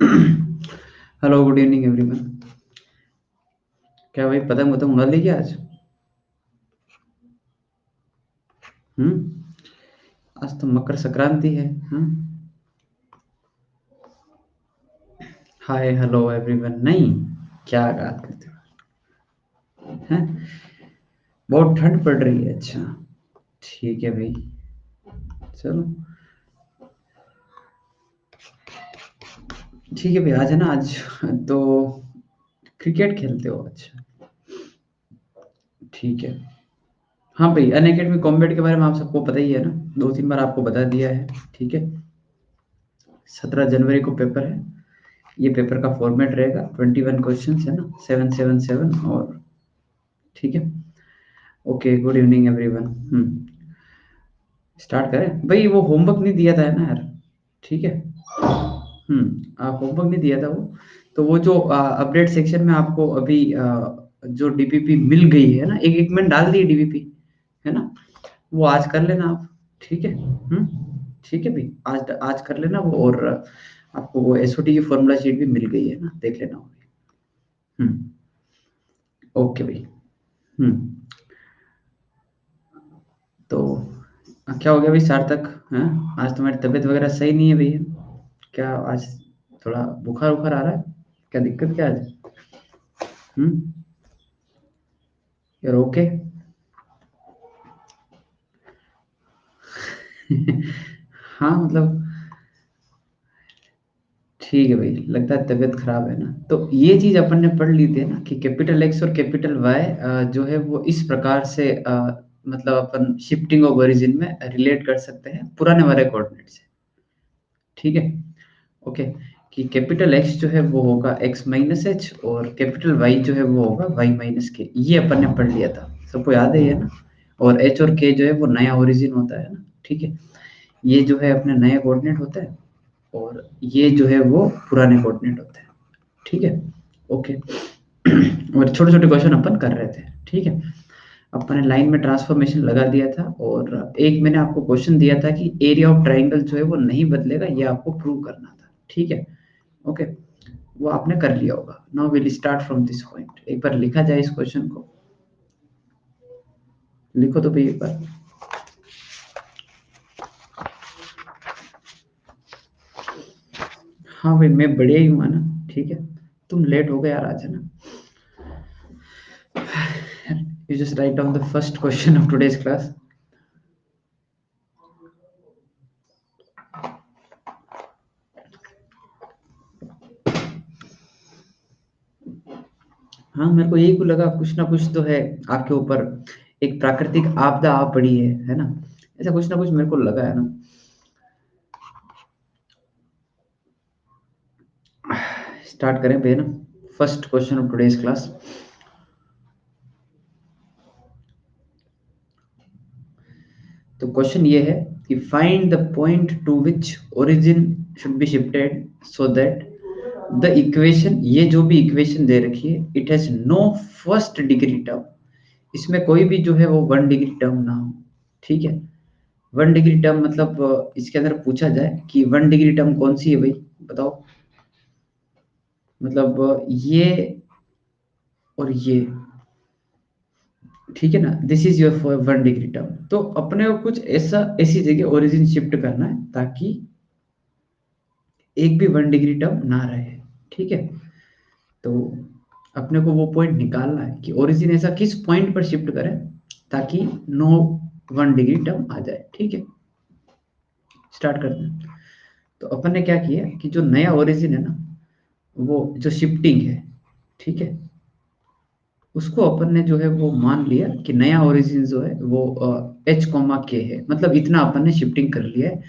Hello, good evening everyone. क्या भाई पतंग वतंग उड़ा ली क्या आज? हम्म। आज तो मकर संक्रांति है। हाय हेलो एवरीवन नहीं। क्या बात करते हो हैं? बहुत ठंड पड़ रही है। अच्छा, ठीक है भाई। चलो, ठीक है भाई, आज है ना आज। तो क्रिकेट खेलते हो? अच्छा, ठीक है। हाँ भाई, अनअकैडमी कॉम्बैट के बारे में आप सबको पता ही है ना। 2-3 बार आपको बता दिया है। ठीक है। 17 जनवरी को पेपर है। ये पेपर का फॉर्मेट रहेगा, 21 क्वेश्चन है ना, 7 7 7 और। ठीक है। Okay, good evening everyone. Start करें भाई? वो होमवर्क नहीं दिया था है ना यार। ठीक है। होमवर्क नहीं दिया था वो। तो वो जो अपडेट सेक्शन में आपको अभी जो डीपीपी मिल गई है ना, एक एक मिनट डाल दिए डीपीपी, है ना। वो आज कर लेना आप। ठीक है। ठीक है भाई, आज आज कर लेना वो। और आपको वो एसओटी की फॉर्मूला शीट भी मिल गई है ना, देख लेना वो भी। हम्म। ओके भाई। हम्म। तो क्या हो गया भाई सार्थक? हैं? आज तुम्हारी तबीयत वगैरह सही नहीं है भैया? क्या आज थोड़ा बुखार उखार आ रहा है? क्या दिक्कत क्या आज? हम्म। यार ओके। हाँ मतलब, ठीक है भाई, लगता है तबीयत खराब है ना। तो ये चीज अपन ने पढ़ ली थी ना कि कैपिटल एक्स और कैपिटल वाई जो है वो इस प्रकार से मतलब अपन शिफ्टिंग ऑफ ओरिजिन में रिलेट कर सकते हैं पुराने वाले कोऑर्डिनेट से। ठीक है। ओके। कि कैपिटल एक्स जो है वो होगा एक्स माइनस एच, और कैपिटल वाई जो है वो होगा वाई माइनस के। ये अपन ने पढ़ लिया था, सबको याद है ये ना। और एच और के जो है वो नया ओरिजिन होता है ना। ठीक है। ये जो है अपने नए कोऑर्डिनेट होता है, और ये जो है वो पुराने कोऑर्डिनेट होते हैं। ठीक है। ओके। और छोटे छोटे क्वेश्चन अपन कर रहे थे। ठीक है। अपन ने लाइन में ट्रांसफॉर्मेशन लगा दिया था, और एक मैंने आपको क्वेश्चन दिया था कि एरिया ऑफ ट्राइंगल जो है वो नहीं बदलेगा, ये आपको प्रूव करना था। ठीक है। ओके। वो आपने कर लिया होगा। Now will start from this point. एक बार लिखा जाए इस क्वेश्चन को। लिखो तो भाई एक बार। हाँ भाई, मैं बढ़िया ही हूँ है ना। ठीक है। तुम लेट हो गए यार आज, है ना। You just write down the first question of today's class. हाँ, मेरे को यही को लगा कुछ ना कुछ तो है आपके ऊपर। एक प्राकृतिक आपदा आ पड़ी है ना। ऐसा कुछ ना कुछ मेरे को लगा है ना। स्टार्ट करें भैया ना। First question of today's class. तो क्वेश्चन ये है कि find the point to which origin should be shifted so that the equation, ये जो भी इक्वेशन दे रखी है, it has no first degree term. इसमें कोई भी जो है वो 1 डिग्री टर्म ना हो। ठीक है। 1 डिग्री टर्म मतलब इसके अंदर पूछा जाए कि 1 डिग्री टर्म कौन सी है भाई, बताओ। मतलब ये और ये। ठीक है ना, this is your 1 degree term. तो अपने को कुछ ऐसा ऐसी जगह ओरिजिन शिफ्ट करना है ताकि एक भी 1 डिग्री टर्म ना रहे। ठीक है। तो अपने को वो पॉइंट निकालना है कि ओरिजिन ऐसा किस पॉइंट पर शिफ्ट करें ताकि नो 1 डिग्री टर्म आ जाए। ठीक है। स्टार्ट करते हैं। तो अपन ने क्या किया कि जो नया ओरिजिन है ना, वो जो शिफ्टिंग है, ठीक है, उसको अपन ने जो है वो मान लिया कि नया ओरिजिन जो है वो एच कोमा के है। मतलब इतना अपन ने शिफ्टिंग कर लिया है,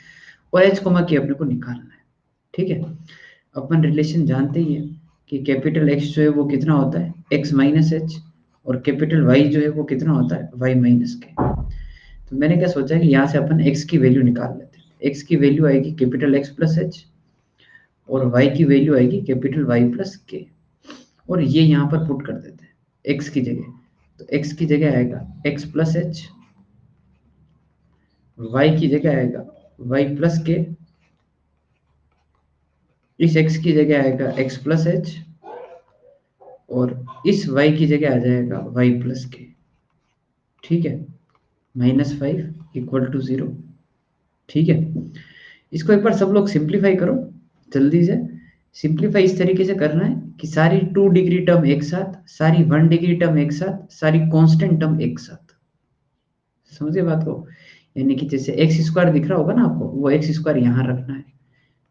और एच कोमा के अपने को निकालना है। ठीक है। अपन रिलेशन जानते ही है कि कैपिटल एक्स जो है वो कितना होता है, एक्स माइनस एच, और कैपिटल वाई जो है वो कितना होता है, वाई माइनस के। तो मैंने क्या सोचा कि यहाँ से अपन एक्स की वैल्यू निकाल लेते हैं। एक्स की वैल्यू आएगी कैपिटल एक्स प्लस एच, और y की वैल्यू आएगी कैपिटल Y प्लस के। और ये यहाँ पर पुट कर देते हैं x की जगह। तो x की जगह आएगा x प्लस एच, y की जगह आएगा y प्लस के, इस x की जगह आएगा x प्लस एच, और इस y की जगह आ जाएगा y प्लस के। ठीक है, -5 = 0। ठीक है, इसको एक बार सब लोग सिंप्लीफाई करो जल्दी से। सिंप्लीफाई इस तरीके से करना है कि सारी 2 डिग्री टर्म एक साथ, सारी 1 डिग्री टर्म एक साथ, सारी कांस्टेंट टर्म एक साथ। समझे बात को? यानी कि जैसे एक्स स्क्वायर दिख रहा होगा ना आपको, वो एक्स स्क्वायर यहाँ रखना है।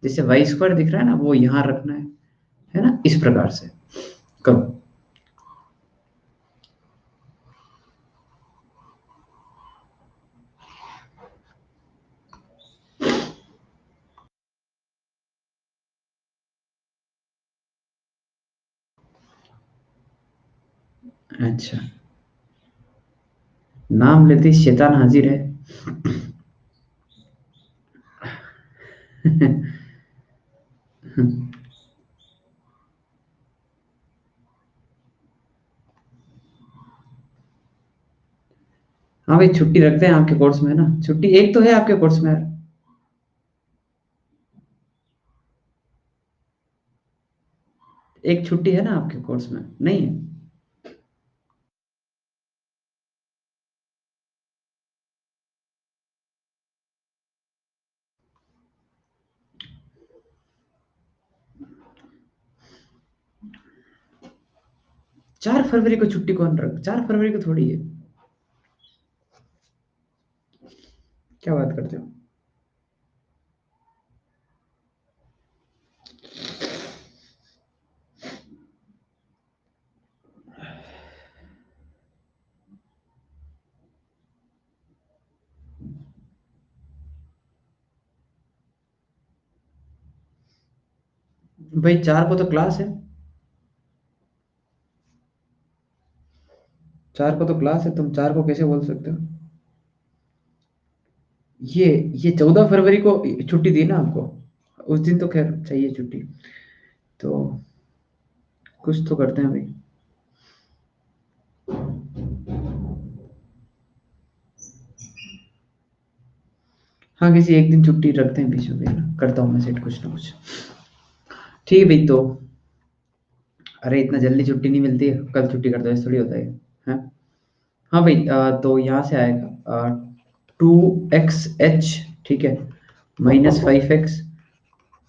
जैसे वाई स्क्वायर दिख रहा है ना, वो यहाँ रखना है ना? इस प्रकार से करो। अच्छा, नाम लेते ही शैतान हाजिर है। हाँ भाई, छुट्टी रखते हैं आपके कोर्स में ना। छुट्टी एक तो है आपके कोर्स में यार। एक छुट्टी है ना आपके कोर्स में, नहीं है? 4 फरवरी को छुट्टी कौन रख, 4 फरवरी को थोड़ी है। क्या बात करते हो? भाई 4 को तो क्लास है। 4 को तो क्लास है, तुम 4 को कैसे बोल सकते हो? ये ये 14 फरवरी को छुट्टी दी ना आपको, उस दिन तो खैर चाहिए छुट्टी। तो कुछ तो करते हैं भाई। हाँ, किसी एक दिन छुट्टी रखते हैं बीच में भाई ना, करता हूँ मैं सेट कुछ ना कुछ। ठीक है भाई, तो अरे इतना जल्दी छुट्टी नहीं मिलती है, कल छुट्टी कर दो, ऐसा थोड़ी होता है। हैं? हाँ भाई, तो यहाँ से आएगा 2xh, ठीक है, -5x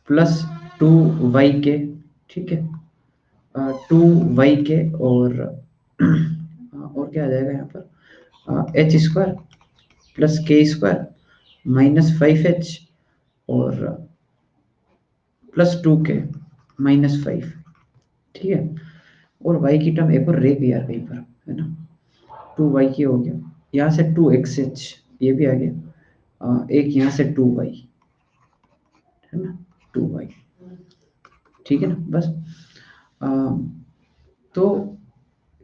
प्लस 2y के, ठीक है, 2y के, और क्या आ जाएगा यहाँ पर, एच स्क्वायर प्लस के स्क्वायर -5h, और +2k -5। ठीक है, और y की टर्म एक और रह गई यार कहीं पर, है ना? 2y हो गया, यहाँ से 2xh, ये भी आ गया, एक यहाँ से 2y, है ना? 2y, ठीक है ना? बस अ, तो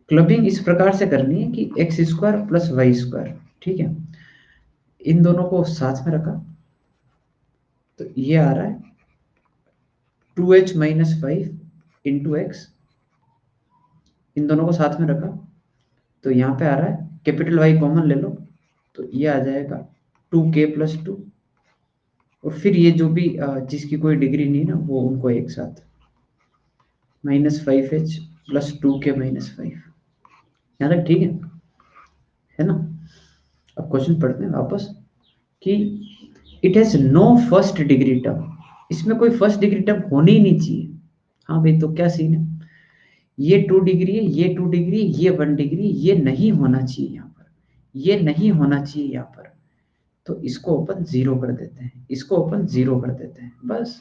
क्लबिंग इस प्रकार से करनी है कि x square plus y square, ठीक है, इन दोनों को साथ में रखा, तो ये आ रहा है 2h - 5 × x। इन दोनों को साथ में रखा, तो यहाँ पे आ रहा है कैपिटल वाई कॉमन ले लो, तो ये आ जाएगा 2k + 2, और फिर ये जो भी जिसकी कोई डिग्री नहीं ना, वो उनको एक साथ -5h + 2k - 5। यहाँ तक ठीक है ना? अब क्वेश्चन पढ़ते हैं वापस कि it has no first degree term, इसमें कोई फर्स्ट डिग्री टर्म होनी ही नहीं चाहिए। हाँ भाई, तो क्या सीन है? ये 2 डिग्री है, ये 2 डिग्री, ये 1 डिग्री, ये नहीं होना चाहिए यहाँ पर, ये नहीं होना चाहिए यहाँ पर। तो इसको अपन जीरो कर देते हैं, इसको अपन जीरो कर देते हैं बस।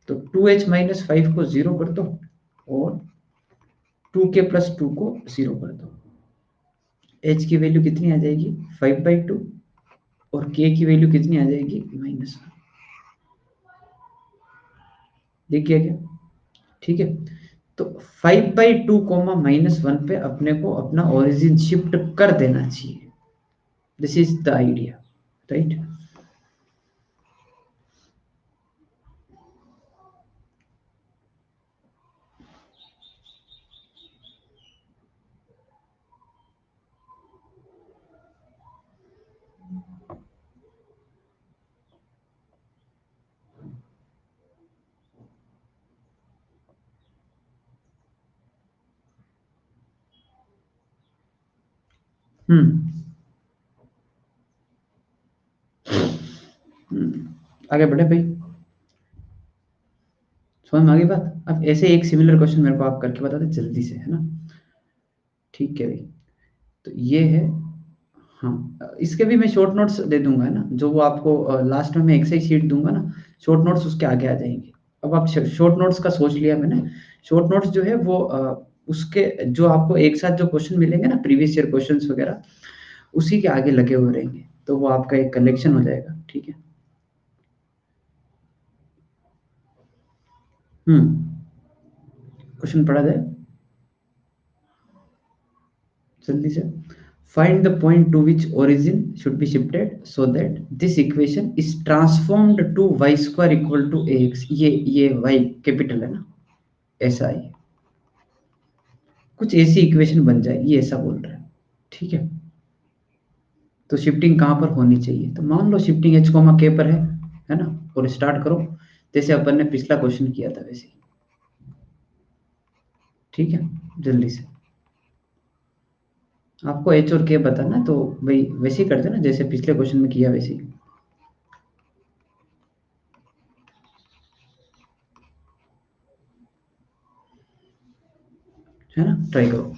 तो 2h - 5 को जीरो कर दो, और 2k + 2 को जीरो कर दो। h की वैल्यू कितनी आ जाएगी? 5/2, और k की वैल्यू कितनी आ जाएगी? -1। देख गया क्या? ठीक है, तो 5/2 -1 पे अपने को अपना ओरिजिन शिफ्ट कर देना चाहिए। This is the idea, right? आगे बढ़े भाई, समझ में आ गई बात। अब ऐसे एक सिमिलर क्वेश्चन मेरे को आप करके बता दे जल्दी से, है ना। ठीक है भाई, तो ये है। हाँ, इसके भी मैं शॉर्ट नोट्स दे दूंगा, है ना, जो वो आपको लास्ट में मैं एक से ही शीट दूंगा ना, शॉर्ट नोट्स उसके आगे आ जाएंगे। अब आप शॉर्ट नोट्स का सोच लिया मैंने। शॉर्ट नोट्स जो है वो उसके जो आपको एक साथ जो क्वेश्चन मिलेंगे ना, प्रीवियस ईयर क्वेश्चंस वगैरह, उसी के आगे लगे हुए रहेंगे, तो वो आपका एक कलेक्शन हो जाएगा। ठीक है। क्वेश्चन पढ़ा जाए जल्दी से। Find the point to which origin should be shifted so that this equation is transformed to y square equal to ax। ये y कैपिटल है ना, ऐसा ही कुछ ऐसी इक्वेशन बन जाए, ये ऐसा बोल रहा है। ठीक है। तो शिफ्टिंग कहाँ पर होनी चाहिए, तो मान लो शिफ्टिंग h कोमा k पर है ना, और स्टार्ट करो जैसे अपन ने पिछला क्वेश्चन किया था वैसे ही। ठीक है, जल्दी से आपको h और k बताना है, तो भाई वैसे ही कर देना जैसे पिछले क्वेश्चन में किया वैसे ही, है ना, ट्राई करो।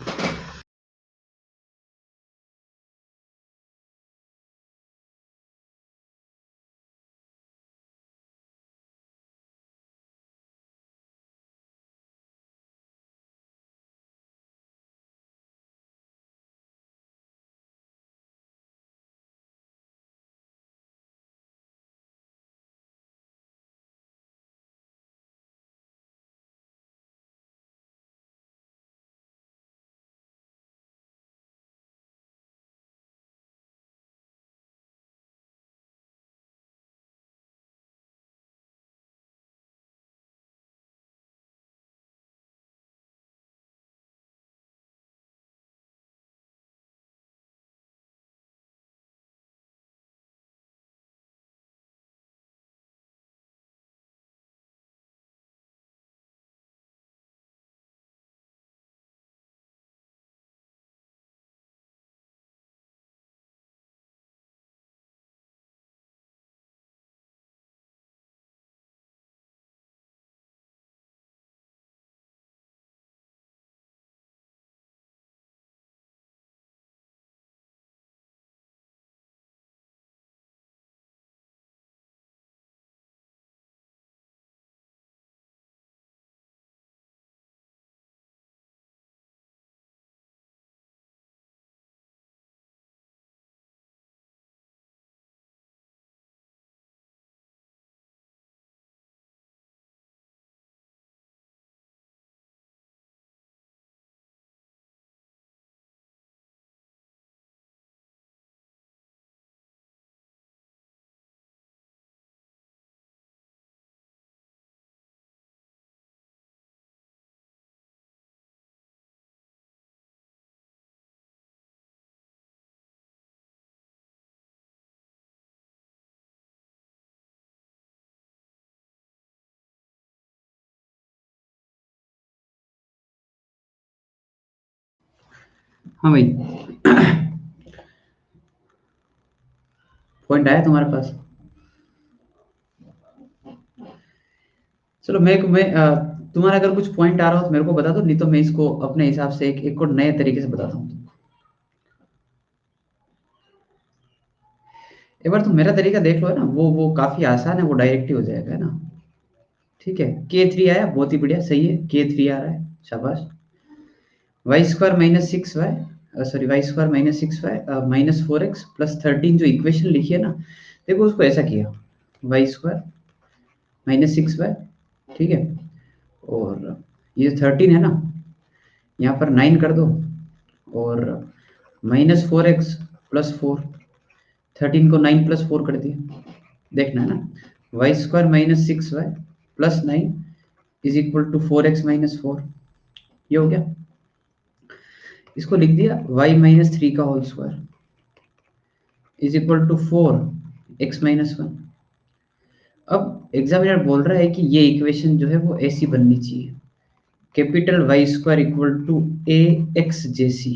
हाँ भाई, पॉइंट आया तुम्हारे पास। चलो तुम्हारा अगर कुछ पॉइंट आ रहा हो तो मेरे को बता दो, नहीं तो मैं इसको अपने हिसाब से एक और नए तरीके से बताता हूँ। एक बार तुम मेरा तरीका देख लो, है ना, वो काफी आसान है, वो डायरेक्ट ही हो जाएगा, है ना। ठीक है, k3 आया, बहुत ही बढ़िया, सही है, k3 आ रहा है, शाबाश। Y square minus six y, sorry, y square minus six y minus four x plus thirteen, जो इक्वेशन लिखी है ना, देखो उसको ऐसा किया, y square minus six y, ठीक है, और ये 13 है ना, यहाँ पर 9 कर दो, और minus four x plus four, 13 को 9 प्लस फोर कर दिया। देखना है ना, y square minus six y plus nine is equal to four x minus four, ये हो गया। इसको लिख दिया वाई माइनस थ्री का whole square is equal to four x minus one. अब एग्जामिनर बोल रहा है कि ये इक्वेशन जो है वो ऐसी बननी चाहिए, capital Y square equal to a X जैसी,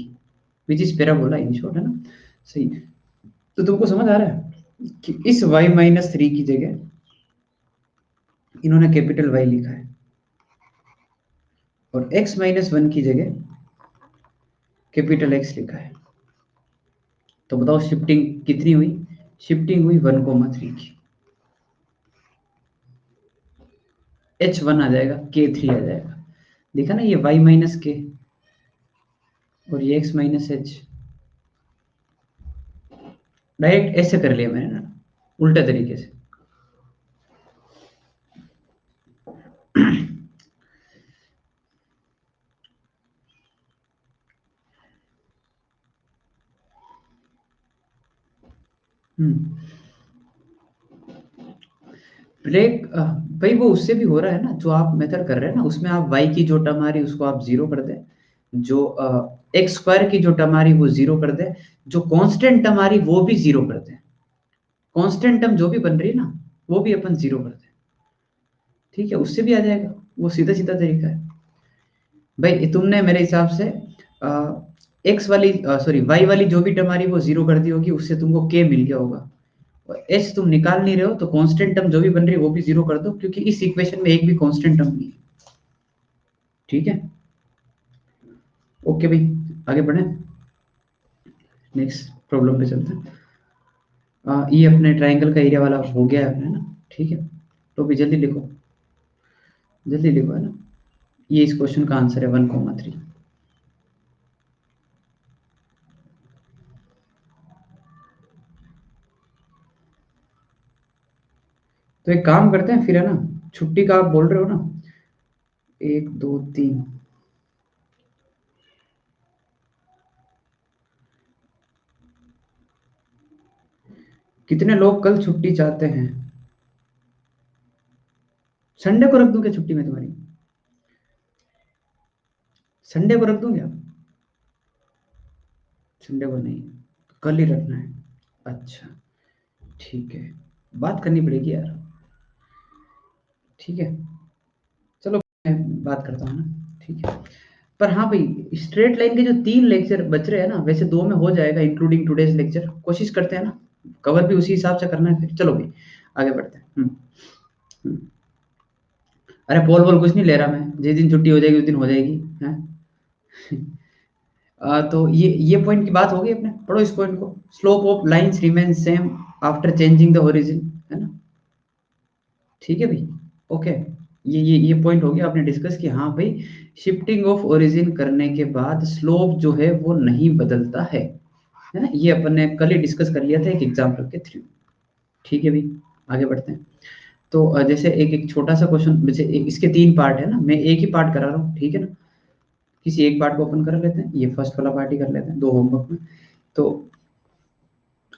which is parabola in short, है ना। सही। तो तुमको समझ आ रहा है कि इस y-3 की जगह इन्होंने कैपिटल Y लिखा है और x-1 की जगह कैपिटल X लिखा है। तो बताओ शिफ्टिंग कितनी हुई? शिफ्टिंग हुई 1,3 की। h1 आ जाएगा, k3 आ जाएगा। देखा ना, ये y-k और ये x-h। डायरेक्ट ऐसे कर लिया मैंने ना, उल्टे तरीके से। हम्म। ब्रेक भाई वो उससे भी हो रहा है ना, जो आप मेथड कर रहे हैं ना, उसमें आप y की जो टर्म आ रही है उसको आप जीरो कर दें, जो एक्स स्क्वायर की जो टर्म आ रही है वो जीरो कर दें, जो कांस्टेंट टर्म आ रही है वो भी जीरो कर दें। कांस्टेंट टर्म जो भी बन रही है ना, वो भी अपन जीरो कर दें। ठीक है, उससे भी आ जाएगा। वो सीधा सीधा तरीका है भाई। तुमने मेरे हिसाब से एक्स वाली सॉरी वाई वाली जो भी टर्म आ रही है वो जीरो कर दी होगी, उससे तुमको के मिल गया होगा। और एच तुम निकाल नहीं रहे हो, तो कांस्टेंट टर्म जो भी बन रही है वो भी जीरो कर दो, क्योंकि इस इक्वेशन में एक भी कांस्टेंट टर्म नहीं है। ठीक है, ओके भाई, आगे बढ़े, नेक्स्ट प्रॉब्लम पे चलते हैं। ये अपने ट्राइंगल का एरिया वाला हो गया है अपने ना। ठीक है, तो भी जल्दी लिखो, जल्दी लिखो, है ना। ये इस क्वेश्चन का आंसर है 1,3। तो एक काम करते हैं फिर, है ना, छुट्टी का आप बोल रहे हो ना, 1, 2, 3। कितने लोग कल छुट्टी चाहते हैं? संडे को रख दूं क्या छुट्टी में तुम्हारी? संडे को रख दूं क्या? संडे को नहीं, कल ही रखना है। अच्छा, ठीक है, बात करनी पड़ेगी यार। ठीक है, चलो मैं बात करता हूँ ना। ठीक है, पर हाँ भाई, स्ट्रेट लाइन के जो 3 लेक्चर बच रहे हैं ना, वैसे 2 में हो जाएगा इंक्लूडिंग टुडेज लेक्चर। कोशिश करते हैं ना, कवर भी उसी हिसाब से करना है फिर। चलो भाई, आगे बढ़ते हैं। हम्म। अरे पोल वोल कुछ नहीं ले रहा मैं, जिस दिन छुट्टी हो जाएगी उस दिन हो जाएगी। हैं? तो ये पॉइंट की बात होगी अपने, पढ़ो इस पॉइंट को। Slope of lines remain same after changing the origin, है ना। ठीक है भाई, ओके। ये पॉइंट हो गया, आपने डिस्कस किया। हाँ भाई, शिफ्टिंग ऑफ ओरिजिन करने के बाद स्लोप जो है वो नहीं बदलता है ना। ये अपन ने कल ही डिस्कस कर लिया था एक एग्जाम्पल के थ्रू। ठीक है भाई, आगे बढ़ते हैं। तो जैसे एक एक छोटा सा क्वेश्चन, जैसे इसके 3 पार्ट है ना, मैं एक ही पार्ट करा रहा हूँ, ठीक है ना। किसी एक पार्ट को ओपन कर लेते हैं, ये फर्स्ट वाला पार्ट ही कर लेते हैं 2 होमवर्क में। तो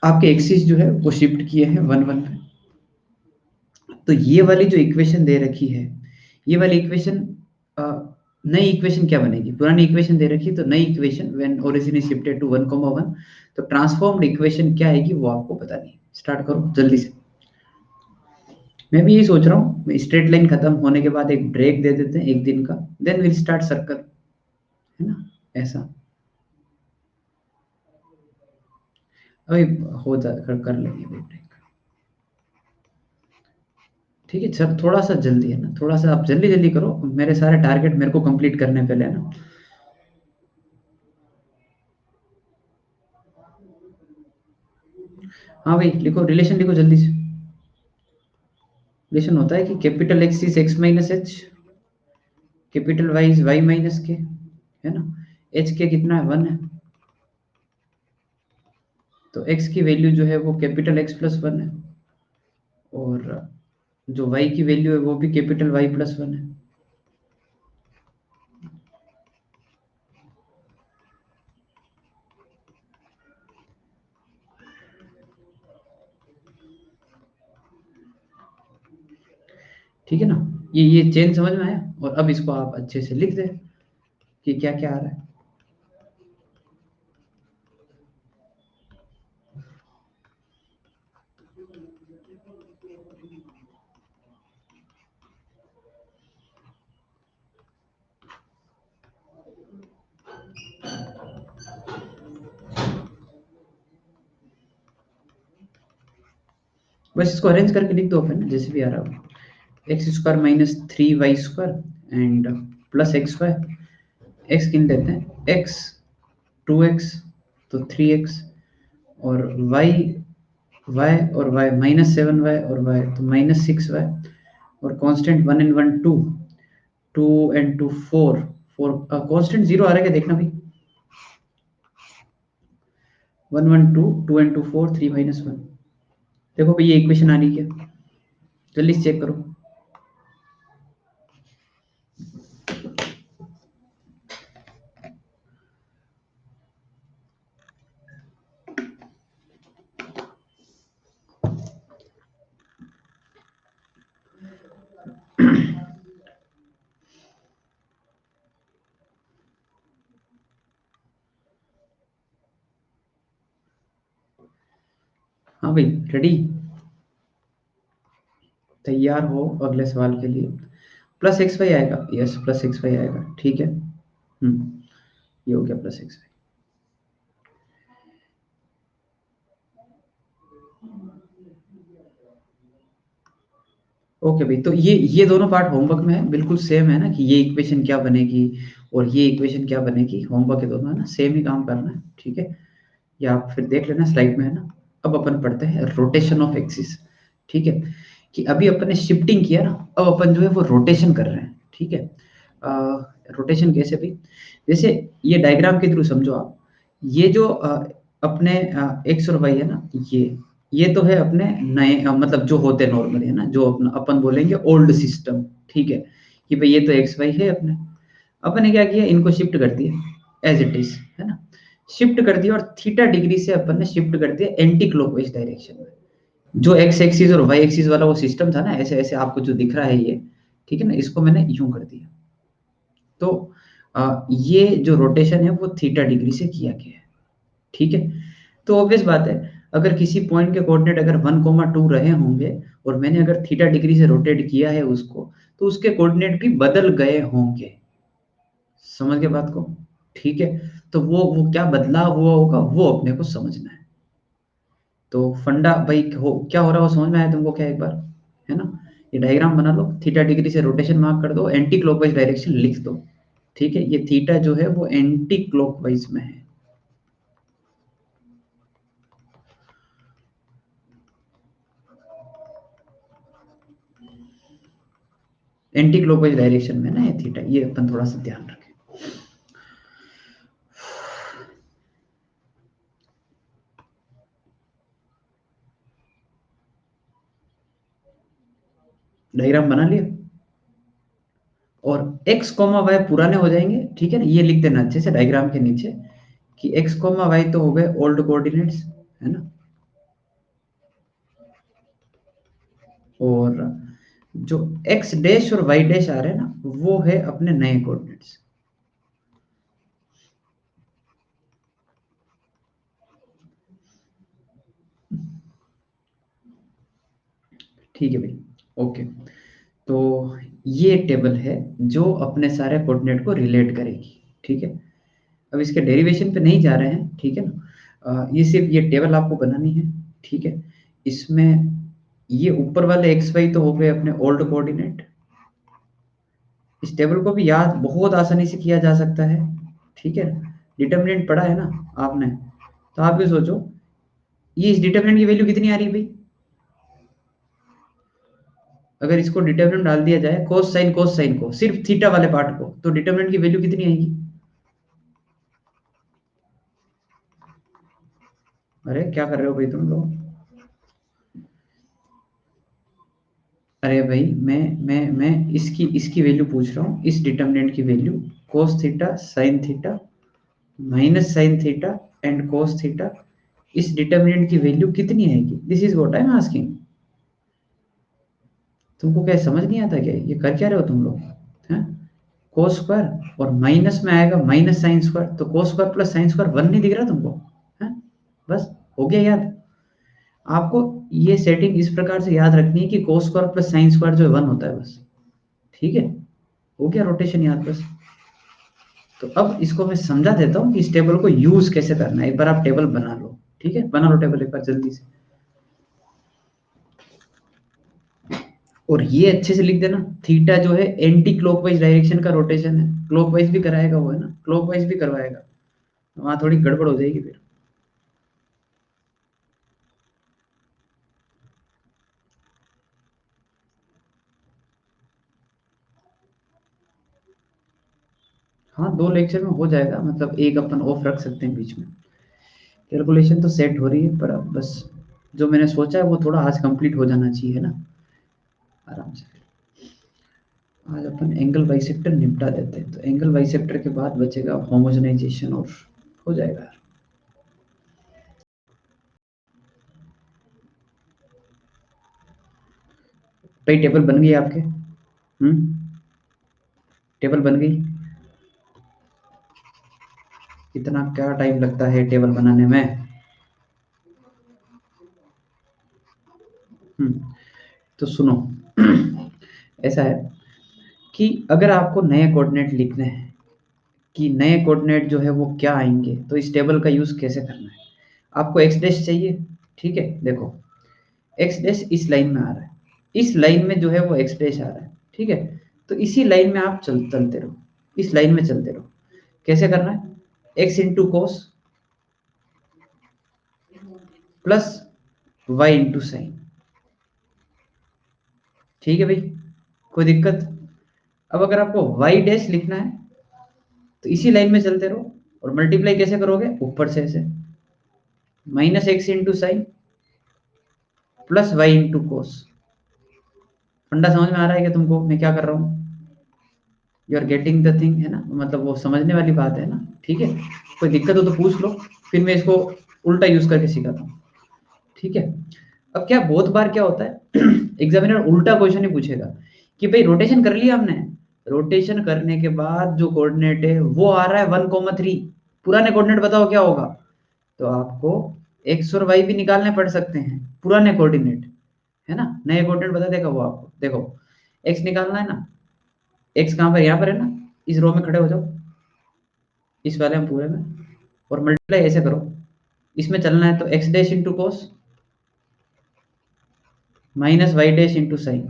आपके एक्सिस जो है वो शिफ्ट किए हैं 1, 1 पे। तो ये वाली जो इक्वेशन दे रखी है, ये वाली इक्वेशन, नई इक्वेशन क्या बनेगी? पुरानी इक्वेशन दे रखी है, तो नई equation when origin is shifted to 1,1, तो ट्रांसफॉर्म्ड इक्वेशन क्या आएगी वो आपको बतानी है। स्टार्ट करो जल्दी से। मैं भी यही सोच रहा हूँ, स्ट्रेट लाइन खत्म होने के बाद एक ब्रेक दे देते हैं 1 दिन का, देन विल स्टार्ट सर्कल, है ना, ऐसा। अभी हो जा कर लेंगे अभी ब्रेक। ठीक है सर, थोड़ा सा जल्दी, है ना, थोड़ा सा आप जल्दी जल्दी करो, मेरे सारे टारगेट मेरे को कंप्लीट करने पहले, है ना। हाँ भाई लिखो, रिलेशन लिखो जल्दी से। रिलेशन होता है कि capital x is x-h, capital y is y-k, है ना। h के कितना है? 1 है। तो x की वैल्यू जो है वो कैपिटल x+1 है, और जो y की वैल्यू है वो भी कैपिटल y+1 है। ठीक है ना, ये चेन समझ में आया? और अब इसको आप अच्छे से लिख दें कि क्या क्या आ रहा है। बस इसको अरेंज करके लिख दो अपन, जैसे भी आ रहा हो। X square minus 3y² and plus x y. X गिन देते हैं, एक्स 2x तो 3x, और y y और y -7y और y तो -6y, और कांस्टेंट 1 एंड 1 2, 2 एंड 2 4, 4 कांस्टेंट 0 आ रहा है क्या देखना भाई। 1 1 2, 2 एंड 2 4, 3 -1। देखो भाई ये इक्वेशन आ रही है क्या, जल्दी से चेक करो। हाँ भाई रेडी, तैयार हो अगले सवाल के लिए। प्लस एक्स वाई आएगा, यस प्लस एक्स वाई आएगा, ठीक है। ये हो गया प्लस एक्स वाई। ओके भाई, तो ये दोनों पार्ट होमवर्क में है, बिल्कुल सेम है ना, कि ये इक्वेशन क्या बनेगी और ये इक्वेशन क्या बनेगी, होमवर्क है दोनों, है ना, सेम ही काम करना है, ठीक है। या आप फिर देख लेना स्लाइड में, है ना। अब अपन पढ़ते हैं रोटेशन ऑफ एक्सिस, ठीक है। कि अभी अपन ने शिफ्टिंग किया ना, अब अपन जो है वो रोटेशन कर रहे हैं, ठीक है। रोटेशन कैसे भी, जैसे ये डायग्राम के थ्रू समझो आप। ये जो अपने एक्स और वाई है ना, ये तो है अपने नए मतलब जो होते हैं नॉर्मली, है ना, जो अपना अपन बोलेंगे ओल्ड सिस्टम, ठीक है। कि भाई ये तो एक्स वाई है अपने, अपन ने क्या किया, इनको शिफ्ट कर दिया एज इट इज, है ना। शिफ्ट कर दिया और थीटा डिग्री से अपन ने शिफ्ट कर दिया एंटी क्लॉकवाइज डायरेक्शन में। जो एक्स एक्सिस और वाई एक्सिस वाला वो सिस्टम था ना, ऐसे ऐसे आपको जो दिख रहा है ये, ठीक है ना, इसको मैंने यूं कर दिया। तो ये जो रोटेशन है वो थीटा डिग्री से किया गया है, ठीक है। तो ऑब्वियस बात है, अगर किसी पॉइंट के कोऑर्डिनेट अगर 1,2 रहे होंगे और मैंने अगर थीटा डिग्री से रोटेट किया है उसको, तो उसके कोऑर्डिनेट भी बदल गए होंगे। समझ गए बात को, ठीक है। तो वो क्या बदलाव हुआ होगा वो अपने को समझना है। तो फंडा भाई क्या हो रहा है वो समझ में आया तुमको क्या एक बार, है ना। ये डायग्राम बना लो, थीटा डिग्री से रोटेशन मार्क कर दो, एंटी क्लॉकवाइज डायरेक्शन लिख दो, ठीक है। ये थीटा जो है वो एंटी क्लॉकवाइज में है, एंटी क्लॉकवाइज डायरेक्शन में ना ये थीटा, ये अपन थोड़ा सा ध्यान रखें। डायग्राम बना लिया, और x कॉमा वाई पुराने हो जाएंगे, ठीक है ना। ये लिख देना अच्छे से डायग्राम के नीचे कि x कॉमा वाई तो हो गए ओल्ड कोऑर्डिनेट्स, है ना। और जो x डैश और y डैश आ रहे हैं ना, वो है अपने नए कोऑर्डिनेट्स, ठीक है भाई। ओके, तो ये टेबल है जो अपने सारे कोऑर्डिनेट को रिलेट करेगी, ठीक है। अब इसके डेरिवेशन पे नहीं जा रहे हैं, ठीक है ना। ये सिर्फ ये टेबल आपको बनानी है, ठीक है। इसमें ये ऊपर वाले एक्स वाई तो हो गए अपने ओल्ड कोऑर्डिनेट। इस टेबल को भी याद बहुत आसानी से किया जा सकता है, ठीक है। डिटर्मिनेंट पढ़ा है ना आपने, तो आप भी सोचो ये इस डिटर्मिनेंट की वैल्यू कितनी आ रही है भाई। अगर इसको डिटर्मिनेंट डाल दिया जाए कोस साइन को, सिर्फ थीटा वाले पार्ट को, तो डिटर्मिनेंट की वैल्यू कितनी आएगी। अरे क्या कर रहे हो भाई तुम लोग। अरे भाई मैं इसकी इसकी वैल्यू पूछ रहा हूँ, इस डिटर्मिनेंट की value cos theta sin theta minus sin theta and cos theta, इस डिटर्मिनेंट की वैल्यू कितनी आएगी, this is what I am asking. तुमको क्या समझ नहीं आता क्या, ये कर क्या रहे हो तुम लोग, हैं। cos स्क्वायर और माइनस में आएगा माइनस sin स्क्वायर, तो cos square plus sin square 1 नहीं दिख रहा तुमको, हैं। बस हो गया याद। आपको ये सेटिंग इस प्रकार से याद रखनी है कि cos square plus sin square जो है 1 होता है बस, ठीक है। हो गया रोटेशन याद बस। तो अब इसको मैं समझा देता हूँ कि इस टेबल को यूज कैसे करना है। एक बार आप टेबल बना लो, ठीक है, बना लो टेबल एक बार जल्दी से। और ये अच्छे से लिख देना, थीटा जो है एंटी क्लॉकवाइज डायरेक्शन का रोटेशन है, क्लॉकवाइज भी कराएगा वो, है ना, क्लॉकवाइज भी करवाएगा, वहां थोड़ी गड़बड़ हो जाएगी फिर। हाँ 2 लेक्चर में हो जाएगा, मतलब एक अपन ऑफ रख सकते हैं बीच में। कैलकुलेशन तो सेट हो रही है, पर अब बस जो मैंने सोचा है वो थोड़ा आज कंप्लीट हो जाना चाहिए, है ना, आराम से। आज अपन एंगल बाइसेक्टर निपटा देते हैं, तो एंगल बाइसेक्टर के बाद बचेगा होमोजेनाइजेशन और हो जाएगा। भाई टेबल बन गई आपके? टेबल बन गई? इतना क्या टाइम लगता है टेबल बनाने में? हम्म तो सुनो, ऐसा है कि अगर आपको नए कोऑर्डिनेट लिखने हैं, कि नए कोऑर्डिनेट जो है वो क्या आएंगे, तो इस टेबल का यूज कैसे करना है। आपको एक्स डैश चाहिए, ठीक है, देखो एक्स डैश इस लाइन में आ रहा है, इस लाइन में जो है वो एक्स डैश आ रहा है, ठीक है, तो इसी लाइन में आप चलते रहो, इस लाइन में चलते रहो। कैसे करना है, x into cos plus y into sine, ठीक है भाई, कोई दिक्कत? अब अगर आपको वाई डैश लिखना है तो इसी लाइन में चलते रहो, और मल्टीप्लाई कैसे करोगे, ऊपर से ऐसे, minus x into sine plus y into cos. फंडा समझ में आ रहा है क्या तुमको, मैं क्या कर रहा हूँ? You are getting the thing, है ना, मतलब वो समझने वाली बात है ना, ठीक है। कोई दिक्कत हो तो पूछ लो, फिर मैं इसको उल्टा यूज करके सिखाता हूँ, ठीक है। अब क्या बहुत बार क्या होता है, एग्जामिनर उल्टा क्वेश्चन ही पूछेगा कि भाई रोटेशन कर लिया हमने, रोटेशन करने के बाद जो कोऑर्डिनेट है वो आ रहा है 1,3, पुराने कोऑर्डिनेट बताओ क्या होगा। तो आपको एक्स और वाई भी निकालने पड़ सकते हैं, पुराने कोऑर्डिनेट, है ना, नए कोऑर्डिनेट बता देगा वो आपको। देखो एक्स निकालना है ना, एक्स कहाँ पर, यहाँ पर है ना, इस रो में खड़े हो जाओ, इस वाले में पूरे में, और मल्टीप्लाई ऐसे करो, इसमें चलना है तो x dash into cos minus y dash into sine,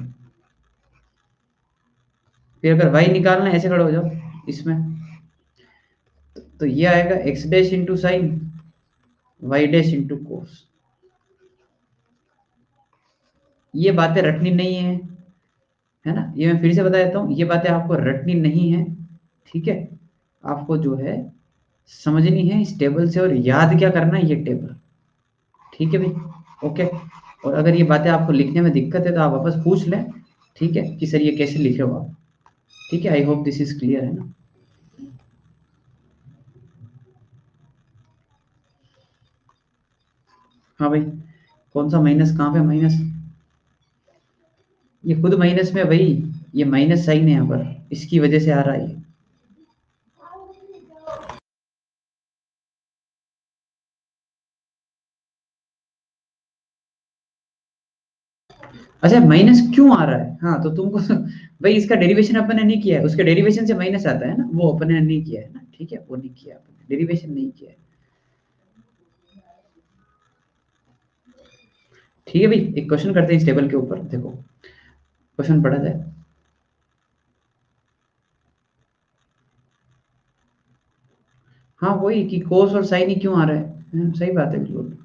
फिर अगर वाई निकालना है ऐसे खड़े हो जाओ इसमें, तो ये आएगा x dash into sine y dash into cos. ये बातें रटनी नहीं है ना, ये मैं फिर से बता देता हूँ, ये बातें आपको रटनी नहीं है, ठीक है, आपको जो है समझनी है इस टेबल से, और याद क्या करना है, ये टेबल, ठीक है भाई, ओके। और अगर ये बातें आपको लिखने में दिक्कत है तो आप वापस पूछ लें, ठीक है, कि सर ये कैसे लिखे हो आप, ठीक है, I hope this is clear, है ना। हाँ भाई, कौन सा माइनस, कहाँ पे माइनस? ये खुद माइनस में है भाई, ये माइनस साइन है यहाँ पर, इसकी वजह से आ रहा है ये। अच्छा माइनस क्यों आ रहा है, हाँ तो तुमको भाई इसका डेरिवेशन अपन ने नहीं किया है, उसके डेरिवेशन से माइनस आता है ना, वो अपन ने नहीं किया है ना, ठीक है, वो नहीं किया अपन ने, डेरिवेशन नहीं किया है, ठीक है भाई। एक क्वेश्चन करते हैं इस टेबल के ऊपर, देखो क्वेश्चन पढ़ा जाए। हाँ वही कि कोस और साइन ही क्यों आ रहा है, सही बात है बिल्कुल।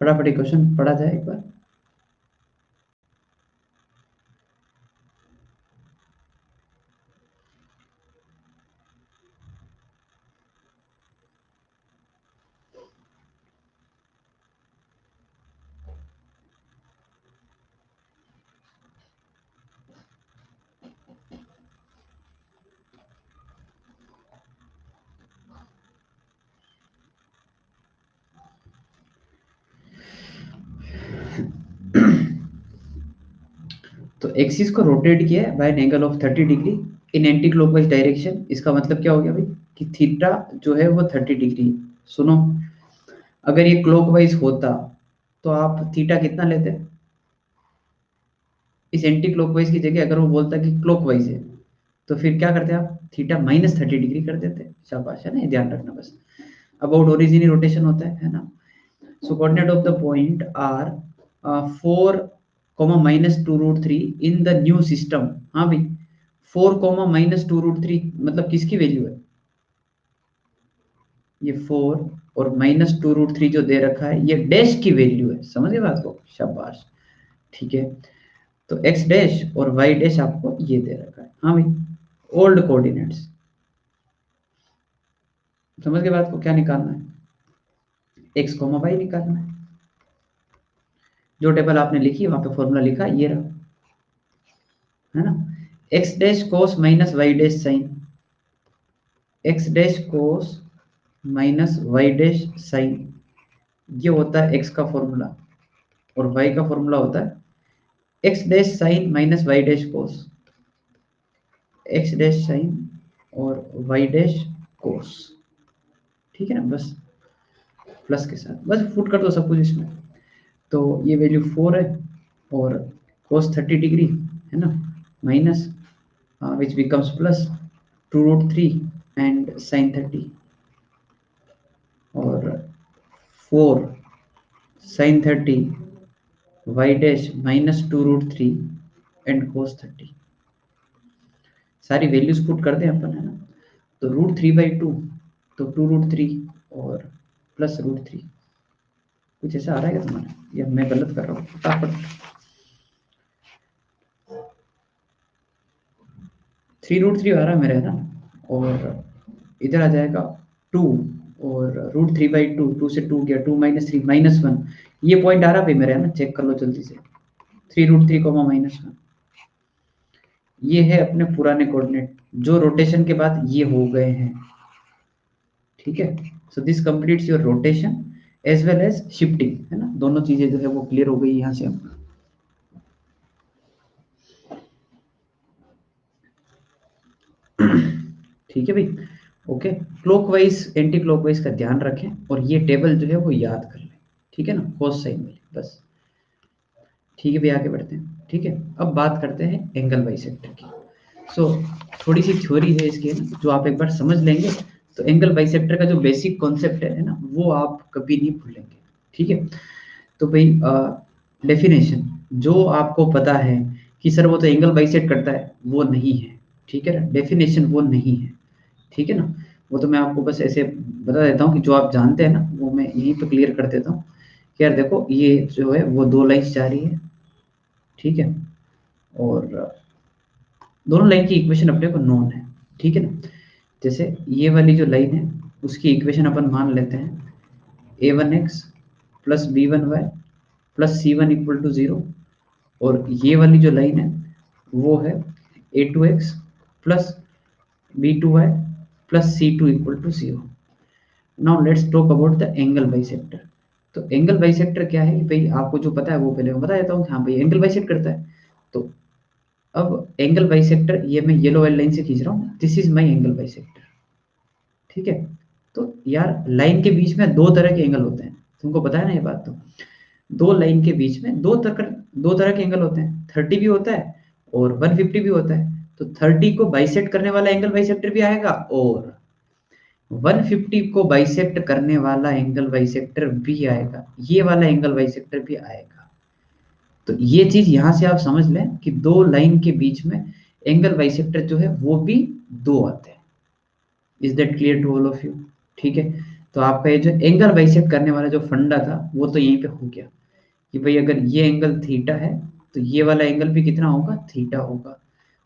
फटाफट क्वेश्चन पढ़ा जाए एक बार। तो एक्सिस को रोटेट किया है by an angle of 30 degree in anti clockwise direction, इसका मतलब क्या हो गया भाई, कि थीटा जो है वो 30 डिग्री। सुनो, अगर ये क्लॉकवाइज होता तो आप थीटा कितना लेते, इस एंटी क्लॉकवाइज की जगह अगर वो बोलता कि क्लॉकवाइज है, तो फिर क्या करते आप, थीटा -30 डिग्री कर देते, शाबाश, है ना, ये ध्यान रखना बस। अबाउट ओरिजिन रोटेशन होता है ना। So coordinate of the point are 4 comma minus two root three in the new system. हाँ भाई, 4 comma minus two root three मतलब किसकी वैल्यू है? ये 4 और माइनस टू रूट थ्री जो दे रखा है ये डैश की वैल्यू है। समझ गए बात को? शाबाश। ठीक है, तो x डैश और y डैश आपको ये दे रखा है। हाँ भाई, ओल्ड कोऑर्डिनेट्स। समझ गए बात को? क्या निकालना है? x कॉमा y निकालना है। जो टेबल आपने लिखी है वहां पे फॉर्मूला लिखा है, ये रहा, है ना? x डैश कोस minus y dash sign, x dash कोस माइनस y डैश साइन, ये होता है x का फॉर्मूला। और y का फॉर्मूला होता है x dash sign minus y dash कोस, x डैश साइन और y डैश कोस। ठीक है ना? बस प्लस के साथ बस फुट कर दो सब कुछ इसमें। तो ये वैल्यू 4 है और cos 30 डिग्री है ना, minus which becomes plus two root three and sine 30 और 4 sine 30 y dash minus two root three and cos 30। सारी वैल्यूज पुट कर दें अपन, है ना? तो रूट थ्री बाई टू, तो टू रूट थ्री और प्लस रूट थ्री। कुछ ऐसा आ रहा है क्या तुम्हारा, या मैं गलत कर रहा हूँ? फटाफट। 3 रूट थ्री आ रहा है मेरा, है ना? और इधर आ जाएगा 2 और root three by two, two से 2 गया, 2 माइनस थ्री माइनस वन। ये पॉइंट आ रहा है मेरा, है ना? चेक कर लो जल्दी से। 3 root three comma minus one, ये है अपने पुराने कोऑर्डिनेट जो रोटेशन के बाद ये हो गए हैं। ठीक है, so this completes your rotation as well as shifting, है ना? दोनों चीजें जो है वो क्लियर हो गई यहाँ से। ठीक है भाई, ओके। क्लॉकवाइज एंटी क्लॉकवाइज का ध्यान रखें और ये टेबल जो है वो याद कर लें। ठीक है ना, कोस साइन वाली, बस। ठीक है भाई, आगे बढ़ते हैं। ठीक है, अब बात करते हैं एंगल बाइसेक्टर की। सो थोड़ी सी थ्योरी है इसकी, है ना, जो आप एक बार समझ लेंगे तो एंगल बाइसेक्टर का जो बेसिक कॉन्सेप्ट है ना, वो आप कभी नहीं भूलेंगे। ठीक है, तो भाई डेफिनेशन जो आपको पता है कि सर वो तो एंगल बाइसेक्ट करता है, वो नहीं है। ठीक है ना, डेफिनेशन वो नहीं है। ठीक है ना, वो तो मैं आपको बस ऐसे बता देता हूँ कि जो आप जानते हैं ना वो मैं यहीं पे क्लियर कर देता हूँ कि यार देखो ये जो है वो दो लाइन्स जा रही है। ठीक है, और दोनों लाइन की इक्वेशन अपने को नोन है। ठीक है ना, जैसे ये वाली जो लाइन है उसकी इक्वेशन अपन मान लेते हैं a1x plus b1y plus c1 equal to 0। और ये वाली जो लाइन है वो है a2x plus b2y plus c2 equal to 0। Now let's talk about the angle bisector. तो एंगल बाइसेक्टर क्या है कि भाई आपको जो पता है वो पहले मैं बता देता हूँ। हाँ भाई, एंगल बाइसेक्ट करता है। तो अब एंगल बाइसेक्टर ये मैं येलो वाली लाइन से खींच रहा हूँ, this is my angle bisector. ठीक है, तो यार लाइन के बीच में दो तरह के एंगल होते हैं, तुमको पता है ना ये बात? तो दो लाइन के बीच में दो तरह के एंगल होते हैं, 30 भी होता है और 150 भी होता है। तो 30 को बाइसेक्ट करने वाला एंगल बाइसेक्टर भी आएगा और 150 को बाइसेक्ट करने वाला एंगल बाइसेक्टर भी आएगा, ये वाला एंगल बाइसेक्टर भी आएगा। तो ये चीज यहां से आप समझ लें कि दो लाइन के बीच में एंगल बाइसेक्टर जो है वो भी दो आते हैं। Is that clear to all of you? ठीक है, तो आपका ये जो एंगल बाइसेक्ट करने वाला जो फंडा था वो तो यहीं पे हो गया कि भाई अगर ये एंगल थीटा है तो ये वाला एंगल भी कितना होगा? थीटा होगा।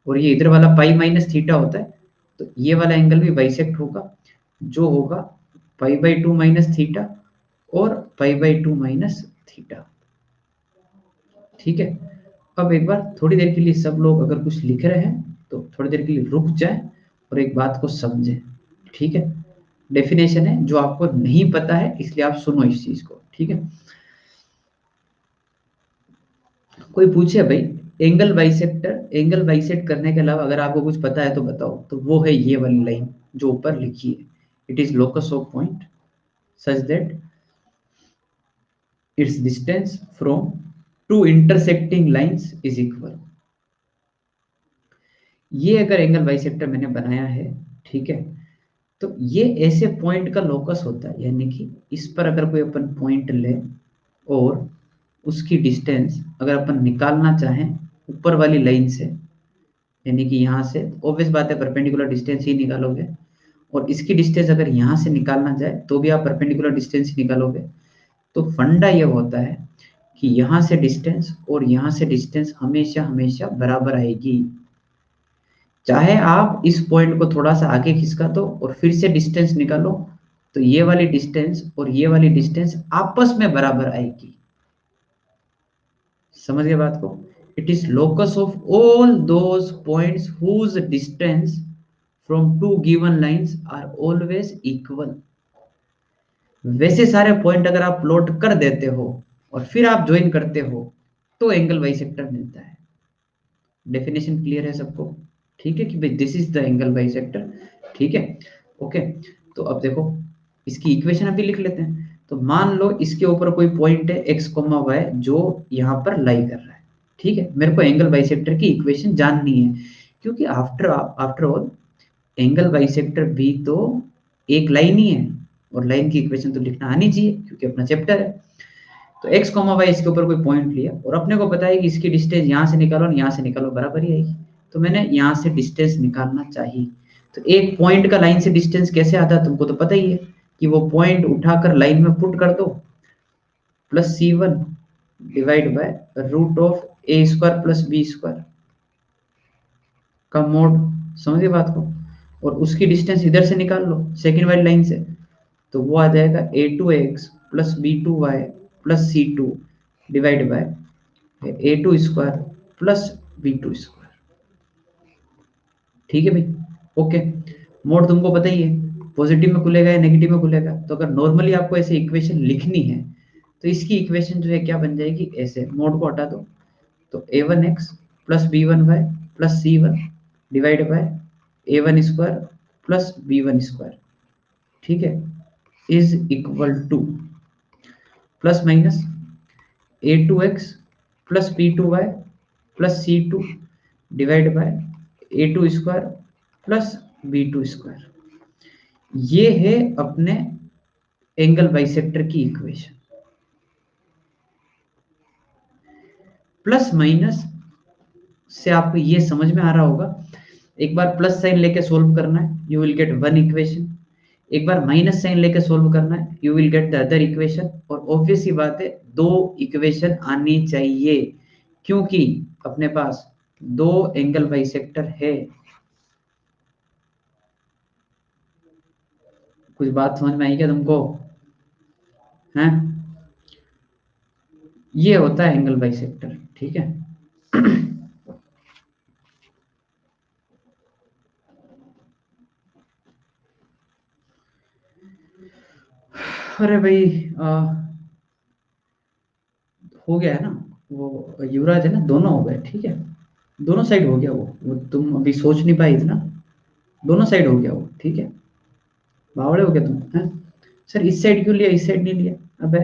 और ये इधर वाला पाई माइनस थीटा होता है, तो ये वाला एंगल भी बाइसेक्ट होगा, जो होगा pi by two minus theta और pi by two minus theta. ठीक है, अब एक बार थोड़ी देर के लिए सब लोग अगर कुछ लिख रहे हैं तो थोड़ी देर के लिए रुक जाए और एक बात को समझें। ठीक है, डेफिनेशन है जो आपको नहीं पता है इसलिए आप सुनो इस चीज को। ठीक है, कोई पूछे भाई एंगल बाइसेक्ट करने के अलावा अगर आपको कुछ पता है तो बताओ, तो वो है ये वाली लाइन जो ऊपर लिखी है, it is locus of point such that its distance from two intersecting lines is equal. ये अगर एंगल बाइसेक्टर मैंने बनाया है, ठीक है, तो ये ऐसे पॉइंट का लोकस होता है, यानी कि इस पर अगर कोई अपन पॉइंट ले और उसकी डिस्टेंस अगर अपन निकालना चाहें ऊपर वाली लाइन से, यानी कि यहाँ से, ऑब्वियस बात है परपेंडिकुलर डिस्टेंस ही निकालोगे, और इसकी डिस्टेंस अगर यहाँ से निकालना जाए तो भी आप परपेंडिकुलर डिस्टेंस ही निकालोगे। तो फंडा ये होता है कि यहाँ से डिस्टेंस और यहाँ से डिस्टेंस हमेशा हमेशा बराबर आएगी। चाहे आप इस पॉइंट को थोड़ा सा आगे खिसका दो और फिर से डिस्टेंस निकालो, तो ये वाली डिस्टेंस और ये वाली डिस्टेंस आपस में बराबर आएगी। समझ गए बात को? It is locus of all those points whose distance from two given lines are always equal. वैसे सारे पॉइंट अगर आप प्लॉट कर देते हो और फिर आप ज्वाइन करते हो तो एंगल बाइसेक्टर मिलता है। डेफिनेशन क्लियर है सबको? ठीक है कि भाई this is the angle bisector. ठीक है, ओके। तो अब देखो इसकी इक्वेशन अभी लिख लेते हैं। तो मान लो इसके ऊपर कोई पॉइंट है x, y जो यहाँ पर लाई कर रहा है। ठीक है, मेरे को एंगल बाइसेक्टर की इक्वेशन जाननी है, क्योंकि after after all angle bisector भी तो एक लाइन ही है, और लाइन की इक्वेशन तो लिखना आनी चाहिए क्योंकि अपना चैप्टर है। तो x, y इसके ऊपर कोई पॉइंट लिया और अपने को पता है कि इसकी डिस्टेंस यहाँ से निकालो और यहाँ से निकालो बराबर ही आएगी। तो मैंने यहाँ से डिस्टेंस निकालना चाहिए। तो एक पॉइंट का लाइन से डिस्टेंस कैसे आता है तुमको तो पता ही है कि वो पॉइंट उठाकर लाइन में पुट कर दो, plus C1 divide by root of a square plus b square का मोड। समझिए बात को? और उसकी डिस्टेंस इधर से निकाल लो सेकेंड वाली लाइन से, तो वो आ जाएगा a2x plus b2y plus c2 divide by a2 square plus b2 square. ठीक है भाई? ओके। मोड तुमको पता ही है पॉजिटिव में खुलेगा या नेगेटिव में खुलेगा। तो अगर नॉर्मली आपको ऐसे इक्वेशन लिखनी है तो इसकी इक्वेशन जो है क्या बन जाएगी, ऐसे मोड को हटा दो तो a1x plus b1y plus c1 divide bye a1 square plus b1 square. ठीक है, is equal two plus minus a2x plus b2y plus c2 divide by a2 square plus b2 square. ये है अपने एंगल बाइसेक्टर की equation. Plus minus से आपको ये समझ में आ रहा होगा, एक बार प्लस साइन लेके सोल्व करना है, you will get one equation. एक बार माइनस साइन लेके सोल्व करना है, you will get the other equation. और ऑब्वियस ही बात है दो इक्वेशन आनी चाहिए, क्योंकि अपने पास दो एंगल बाइसेक्टर है। कुछ बात समझ में आई क्या तुमको? हैं? ये होता है एंगल बाइसेक्टर। ठीक है। अरे भाई हो गया है ना, वो युवराज है ना, दोनों हो गए। ठीक है, दोनों साइड हो गया वो तुम अभी सोच नहीं पाई इतना, दोनों साइड हो गया वो। ठीक है, बावड़े हो गया तुम हैं? सर इस साइड क्यों लिया, इस साइड नहीं लिया? अबे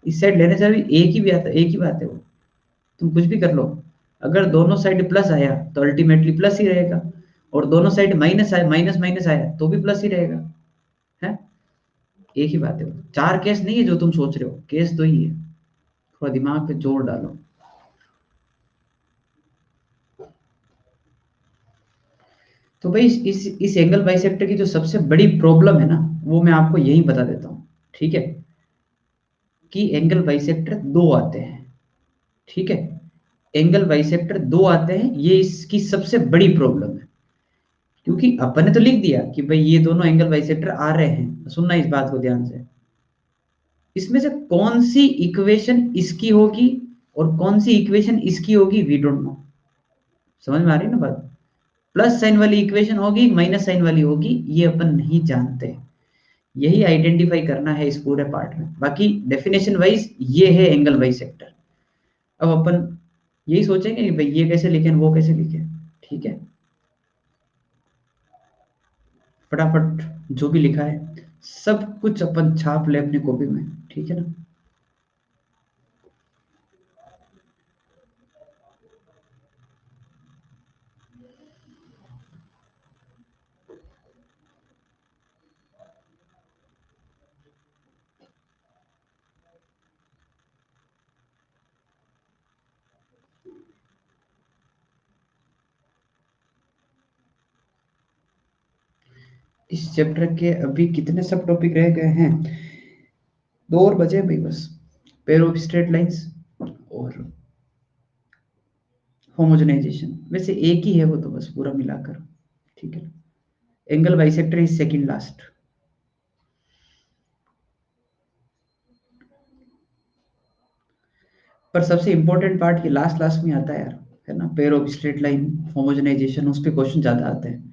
इस साइड लेने से भी एक ही भी आता, एक ही बात है वो। तुम कुछ भी कर लो, अगर दोनों साइड प्लस आया तो अल्टीमेटली प्लस ही रहेगा, और दोनों साइड माइनस आया, माइनस माइनस आया तो भी प्लस ही रहेगा। है, एक ही बात है वो। चार केस नहीं है जो तुम सोच रहे हो, केस दो ही है। थोड़ा दिमाग पे जोर डालो। तो भाई इस एंगल बाइसेक्टर की जो सबसे बड़ी प्रॉब्लम है ना, वो मैं आपको यही बता देता हूँ। ठीक है, कि एंगल बाइसेक्टर दो आते हैं। ठीक है, एंगल बाइसेक्टर दो आते हैं, ये इसकी सबसे बड़ी प्रॉब्लम है। क्योंकि अपन ने तो लिख दिया कि भाई ये दोनों एंगल बाइसेक्टर आ रहे हैं, सुनना इस बात को ध्यान से। इसमें से कौन सी इक्वेशन इसकी होगी और कौन सी इक्वेशन इसकी होगी, वी डोंट नो। समझ में आ रही है ना बात? प्लस साइन वाली इक्वेशन होगी, माइनस साइन वाली होगी, ये अपन नहीं जानते। यही आइडेंटिफाई करना है इस पूरे पार्ट में। बाकी डेफिनेशन वाइज ये है एंगल बाइसेक्टर। अब अपन यही सोचेंगे कि भाई ये कैसे लिखें वो कैसे लिखें। ठीक है, फटाफट जो भी लिखा है सब कुछ अपन छाप ले अपनी कॉपी में। ठीक है ना? इस चैप्टर के अभी कितने सब टॉपिक रह गए हैं? 2 और बचे हैं भाई बस। पेयर ऑफ स्ट्रेट लाइंस और होमोजेनाइजेशन। वैसे एक ही है वो तो बस पूरा मिलाकर, ठीक है। Angle bisector is second last. पर सबसे इंपॉर्टेंट पार्ट ये लास्ट लास्ट में आता है यार, है ना। Pair of straight line, homogenization, उस पे क्वेश्चन ज्यादा आते हैं।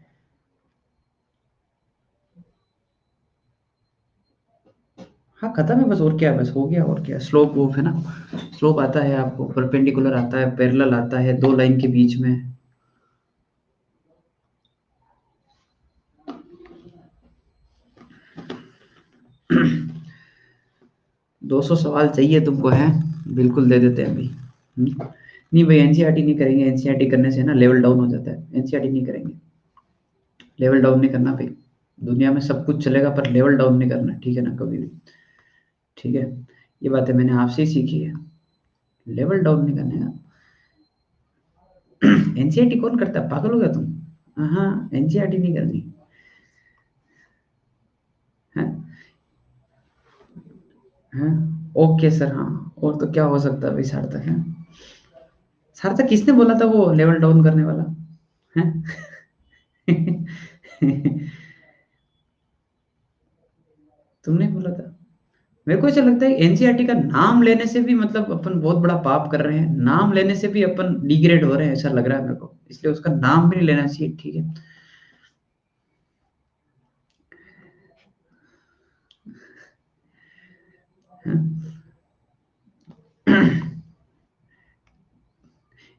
हाँ खत्म है बस, और क्या है, बस हो गया, और क्या। स्लोप वोप है ना, स्लोप आता है आपको, परपेंडिकुलर आता है, पैरेलल आता है, दो लाइन के बीच में। 200 सवाल चाहिए तुमको, है? बिल्कुल दे देते हैं अभी। नहीं भाई, एनसीईआरटी नहीं करेंगे। एनसीईआरटी करने से ना लेवल डाउन हो जाता है। एनसीईआरटी नहीं करेंगे, लेवल डाउन नहीं करना भाई। दुनिया में सब कुछ चलेगा पर लेवल डाउन नहीं करना, ठीक है ना, कभी भी। ठीक है, ये बातें मैंने आपसे ही सीखी है। लेवल डाउन नहीं करने का। एनसीईआरटी कौन करता है, पागल हो गया तुम? हाँ, एनसीईआरटी नहीं करनी है। हैं? ओके सर, हाँ, और तो क्या हो सकता है भाई, सार्थक है। सार्थक किसने बोला था वो लेवल डाउन करने वाला है? तुमने बोला था। मेरे को ऐसा लगता है एनसीईआरटी का नाम लेने से भी मतलब अपन बहुत बड़ा पाप कर रहे हैं। नाम लेने से भी अपन डिग्रेड हो रहे हैं, ऐसा लग रहा है मेरे को। इसलिए उसका नाम भी नहीं लेना चाहिए, ठीक है।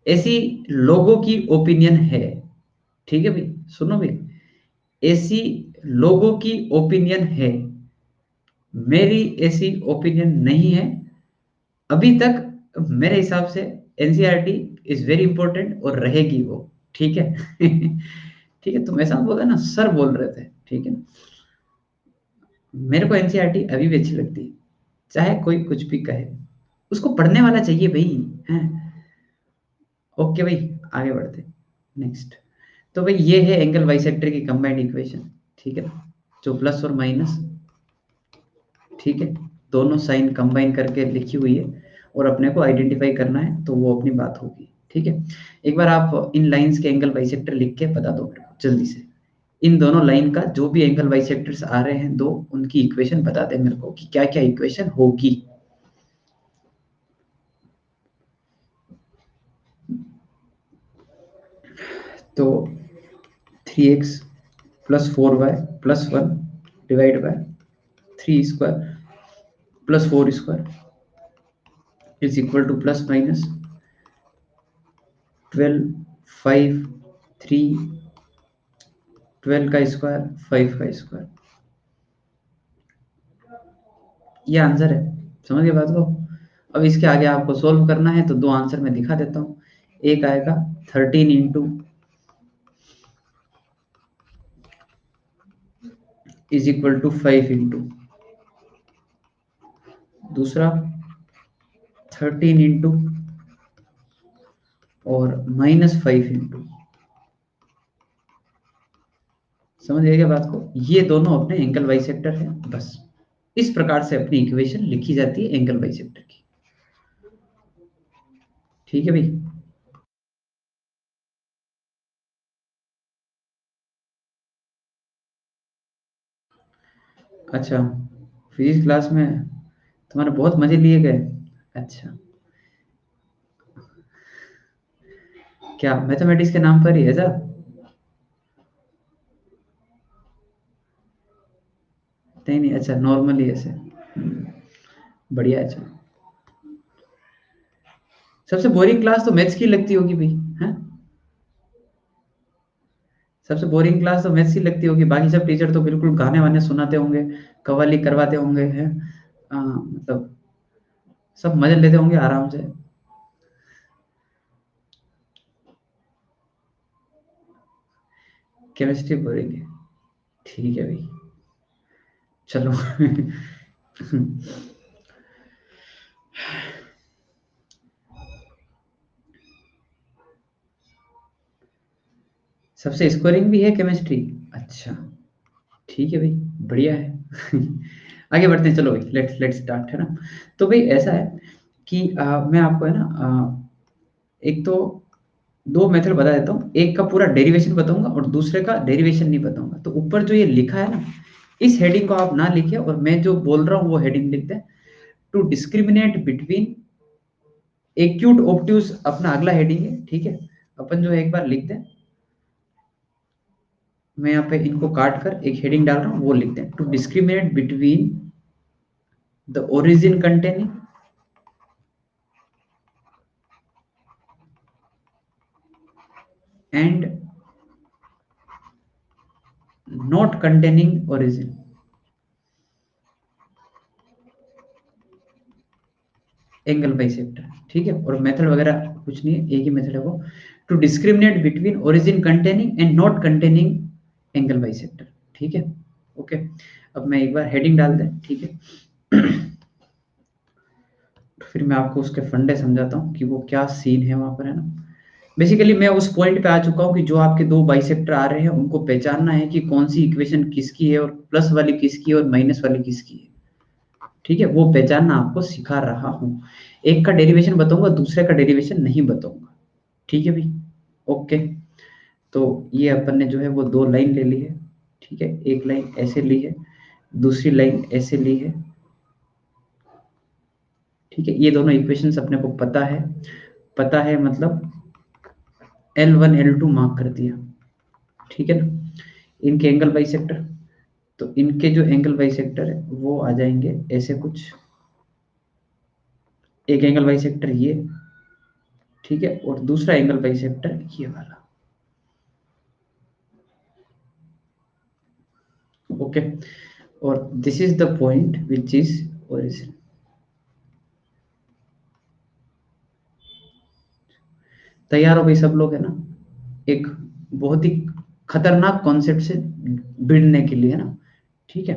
ऐसी लोगों की ओपिनियन है, ठीक है भाई, सुनो भाई। ऐसी लोगों की ओपिनियन है, मेरी ऐसी ओपिनियन नहीं है अभी तक। मेरे हिसाब से एनसीईआरटी इज वेरी इंपॉर्टेंट और रहेगी वो, ठीक है। ठीक है, तुम ऐसा बोला ना, सर बोल रहे थे, ठीक है। मेरे को एनसीईआरटी अभी भी अच्छी लगती है, चाहे कोई कुछ भी कहे। उसको पढ़ने वाला चाहिए भाई, है। ओके भाई, आगे बढ़ते। नेक्स्ट। तो भाई ये है एंगल बाइसेक्टर की कंबाइंड इक्वेशन, ठीक है, जो प्लस और माइनस, ठीक है, दोनों साइन कंबाइन करके लिखी हुई है। और अपने को आइडेंटिफाई करना है तो वो अपनी बात होगी, ठीक है। एक बार आप इन लाइंस के एंगल बाइसेक्टर लिख के बता दो मेरे को जल्दी से। इन दोनों लाइन का जो भी एंगल बाइसेक्टर्स आ रहे हैं दो, उनकी इक्वेशन बता दे मेरे को कि क्या क्या इक्वेशन होगी। तो 3x plus 4y plus 1 divide by 3 square plus 4 square is equal two plus minus 12, 5, 3, 12 का स्क्वायर, 5 का स्क्वायर। ये आंसर है, समझ गए बात को। अब इसके आगे आपको सोल्व करना है तो दो आंसर मैं दिखा देता हूँ। एक आएगा 13 into is equal to 5 into, दूसरा 13 इंटू और -5 इंटू। समझ गए क्या बात को? ये दोनों अपने एंगल बाइसेक्टर हैं, बस। इस प्रकार से अपनी इक्वेशन लिखी जाती है एंगल बाइसेक्टर की, ठीक है भाई। अच्छा, फिजिक्स क्लास में तुम्हारे बहुत मजे लिए गए? अच्छा, क्या मैथमेटिक्स के नाम पर ही है सर? नहीं नहीं, अच्छा, नॉर्मली ऐसे। बढ़िया है, चलो। सबसे बोरिंग क्लास तो मैथ्स की लगती होगी भाई, हैं? सबसे बोरिंग क्लास तो मैथ्स की लगती होगी। बाकी सब टीचर तो बिल्कुल गाने वाने सुनाते होंगे, कव्वाली करवाते होंगे, हैं? मतलब सब मजे लेते होंगे आराम से। केमिस्ट्री बोरिंग है, ठीक है भाई, चलो। सबसे स्कोरिंग भी है केमिस्ट्री? अच्छा, ठीक है भाई, बढ़िया है। आगे बढ़ते हैं, चलो भाई, लेट्स स्टार्ट, है ना। तो भाई ऐसा है कि मैं आपको है ना एक तो दो मेथड बता देता हूँ, एक का पूरा डेरिवेशन बताऊंगा और दूसरे का डेरिवेशन नहीं बताऊंगा। तो ऊपर जो ये लिखा है ना, इस हेडिंग को आप ना लिखिए और मैं जो बोल रहा हूँ वो हेडिंग लिख दें। To discriminate between acute obtuse अपना अगला हेडिंग है, ठीक है। अपन जो है एक बार लिख दें, मैं यहाँ पे इनको काट कर एक हेडिंग डाल रहा हूँ, वो लिख दें। To discriminate between the origin containing and not containing origin, angle bisector, ठीक है। और मेथड वगैरह कुछ नहीं है, एक ही मेथड है वो। To discriminate between origin containing and not containing angle bisector, ठीक है। ओके, अब मैं एक बार हेडिंग डाल दें, ठीक है। फिर मैं आपको उसके फंडे समझाता हूँ कि वो क्या सीन है वहां पर, है ना। बेसिकली मैं उस पॉइंट पे आ चुका हूँ कि जो आपके दो बाइसेक्टर आ रहे हैं उनको पहचानना है कि कौन सी इक्वेशन किसकी है और प्लस वाली किसकी है और माइनस वाली किसकी है, ठीक है। वो पहचानना आपको सिखा रहा हूँ। एक का डेरिवेशन बताऊंगा, दूसरे का डेरिवेशन नहीं बताऊंगा, ठीक है भाई। ओके, तो ये अपन ने जो है वो दो लाइन ले ली है, ठीक है। एक लाइन ऐसे ली है, दूसरी लाइन ऐसे ली है, ठीक है। ये दोनों इक्वेशंस अपने को पता है, पता है मतलब L1 L2 मार्क कर दिया, ठीक है ना। इनके एंगल बाइसेक्टर, तो इनके जो एंगल बाइसेक्टर है वो आ जाएंगे ऐसे कुछ। एक एंगल बाइसेक्टर ये, ठीक है, और दूसरा एंगल बाइसेक्टर ये वाला। ओके, और this is the point which is origin. तैयार हो गई सब लोग, है ना। एक बहुत ही खतरनाक कॉन्सेप्ट से भिड़ने के लिए, है ना, ठीक है।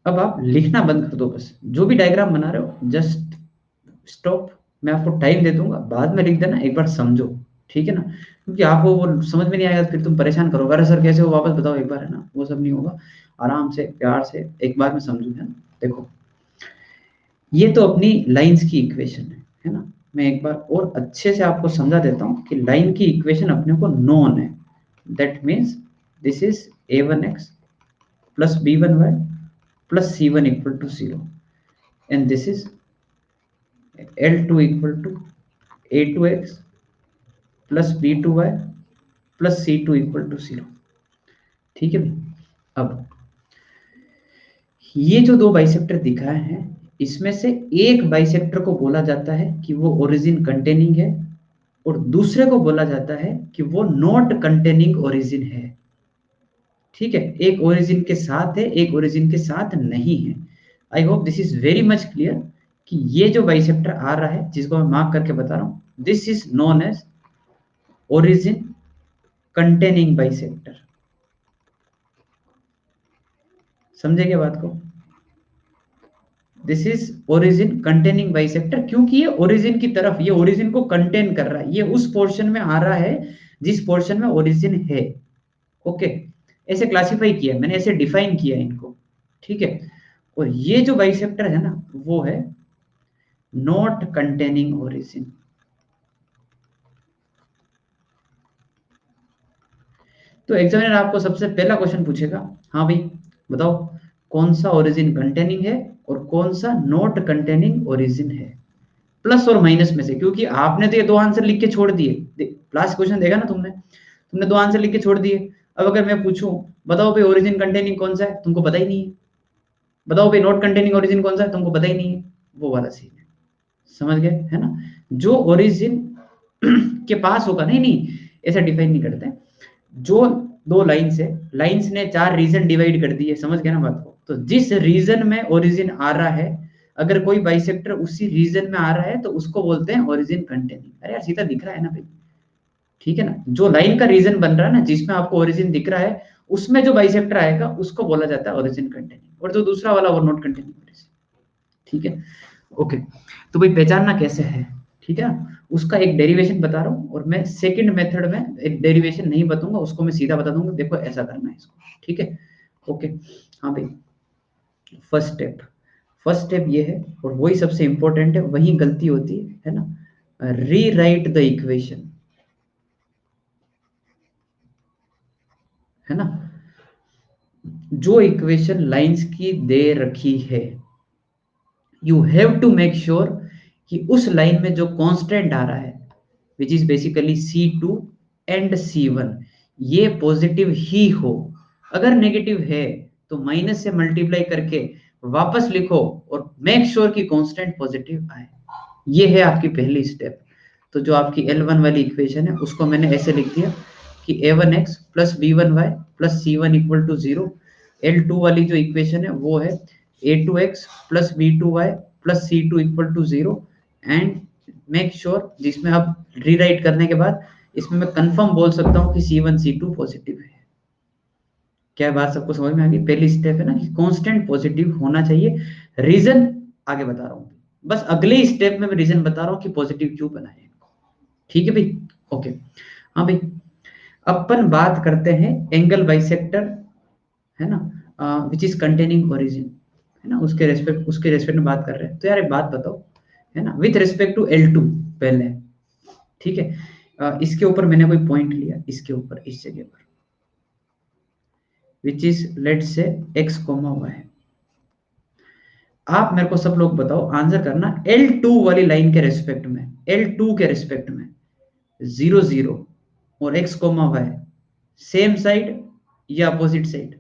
अब आप लिखना बंद कर दो, बस जो भी डायग्राम बना रहे हो जस्ट स्टॉप। मैं आपको टाइम दे दूंगा, बाद में लिख देना, एक बार समझो, ठीक है ना। क्योंकि आपको वो समझ में नहीं आएगा तो फिर तुम परेशान करोगे, अरे सर कैसे हो, वापस बताओ एक बार, है ना। वो सब नहीं होगा, आराम से प्यार से एक बार में समझो, है ना। देखो, ये तो अपनी लाइंस की इक्वेशन है ना। मैं एक बार और अच्छे से आपको समझा देता हूँ कि लाइन की इक्वेशन अपने को नोन है। That means this is a1x plus b1y plus c1 equal to 0, and this is L2 equal to a2x plus b2y plus c2 equal to 0, ठीक है भाई। अब ये जो दो बाइसेक्टर दिखाए हैं, इसमें से एक बाइसेक्टर को बोला जाता है कि वो ओरिजिन कंटेनिंग है और दूसरे को बोला जाता है कि वो नॉट कंटेनिंग ओरिजिन है, ठीक है। एक ओरिजिन के साथ है, एक ओरिजिन के साथ नहीं है। I hope this is very much clear कि ये जो बाइसेक्टर आ रहा है जिसको मैं मार्क करके बता रहा हूं, this is known as origin containing bisector. समझे क्या बात को। This is origin containing bisector, क्योंकि ये ओरिजिन की तरफ, ये ओरिजिन को कंटेन कर रहा है, ये उस पोर्शन में आ रहा है जिस पोर्शन में ओरिजिन है। ओके, ऐसे क्लासिफाई किया मैंने, ऐसे डिफाइन किया इनको, ठीक है। और ये जो बाइसेक्टर है ना, वो है नॉट कंटेनिंग ओरिजिन। तो एग्जामिनर आपको सबसे पहला क्वेश्चन पूछेगा, हाँ भाई बताओ कौन सा ओरिजिन कंटेनिंग है और कौन सा नॉट कंटेनिंग ओरिजिन है, प्लस और माइनस में से। क्योंकि आपने तो ये दो आंसर लिख के छोड़ दिए, लास्ट क्वेश्चन देखा ना तुमने, तुमने दो आंसर लिख के छोड़ दिए। अब अगर मैं पूछूं बताओ भाई ओरिजिन कंटेनिंग कौन सा है, तुमको पता ही नहीं है। बताओ भाई नॉट कंटेनिंग ओरिजिन कौन सा है, तुमको पता ही नहीं है। वो वाला सीन है, समझ गए, है ना। जो ओरिजिन के पास होगा, नहीं नहीं ऐसा डिफाइन नहीं करते, जो दो लाइंस है, लाइंस ने चार रीजन डिवाइड कर दिए, समझ गए ना बात को। तो जिस रीजन में ओरिजिन आ रहा है, अगर कोई बाइसेक्टर उसी रीजन में आ रहा है तो उसको बोलते हैं ओरिजिन कंटेनिंग। अरे यार सीधा दिख रहा है ना भाई, ठीक है ना। जो लाइन का रीजन बन रहा है ना, जिसमें आपको ओरिजिन दिख रहा है, उसमें जो बाइसेक्टर आएगा उसको बोला जाता है ओरिजिन कंटेनिंग, और जो दूसरा वाला वो नॉट कंटेनिंग ओरिजिन, ठीक है। ओके, तो भाई पहचानना कैसे है, ठीक है। उसका एक डेरिवेशन बता रहा हूँ, और मैं सेकंड मेथड में एक डेरिवेशन नहीं बताऊंगा, उसको मैं सीधा बता दूंगा, देखो ऐसा करना है इसको, ठीक है। ओके, हाँ भाई, फर्स्ट स्टेप ये है, और वही सबसे इंपॉर्टेंट है, वही गलती होती है ना, री राइट द इक्वेशन, है ना। जो इक्वेशन लाइंस की दे रखी है, you have to make sure कि उस लाइन में जो कांस्टेंट आ रहा है, which is basically C2 and C1, ये पॉजिटिव ही हो। अगर नेगेटिव है तो माइनस से मल्टीप्लाई करके वापस लिखो और मेक श्योर कि कांस्टेंट पॉजिटिव आए। ये है आपकी पहली स्टेप। तो जो आपकी L1 वाली इक्वेशन है उसको मैंने ऐसे लिख दिया कि A1x plus B1y plus C1 equal to 0। L2 वाली जो इक्वेशन है वो है A2x plus B2y plus C2 equal to 0। And make sure, जिसमें अब रीराइट करने के बाद इसमें मैं कंफर्म बोल सकता हूँ कि C1 C2 पॉजिटिव है। क्या बात सबको समझ में आ गई? पहली स्टेप है ना कि कांस्टेंट पॉजिटिव होना चाहिए। रीजन आगे बता रहा हूँ, बस अगले स्टेप में मैं रीजन बता रहा हूँ कि पॉजिटिव क्यों बनाए। ठीक है भाई, ओके। हाँ भाई, अपन बात करते हैं एंगल बाइसेक्टर, है ना, विच इज कंटेनिंग ओरिजिन, है ना, उसके रेस्पेक्ट में बात कर रहे हैं। तो यार एक बात बताओ, है ना, विथ रेस्पेक्ट टू L2 पहले, ठीक है। इसके ऊपर मैंने कोई पॉइंट लिया, इसके ऊपर, इस जगह पर, विच इज लेट से x, y। आप मेरे को सब लोग बताओ, आंसर करना, L2 वाली लाइन के रेस्पेक्ट में, L2 के रेस्पेक्ट में 0 0 और x, y सेम साइड या अपोजिट साइड?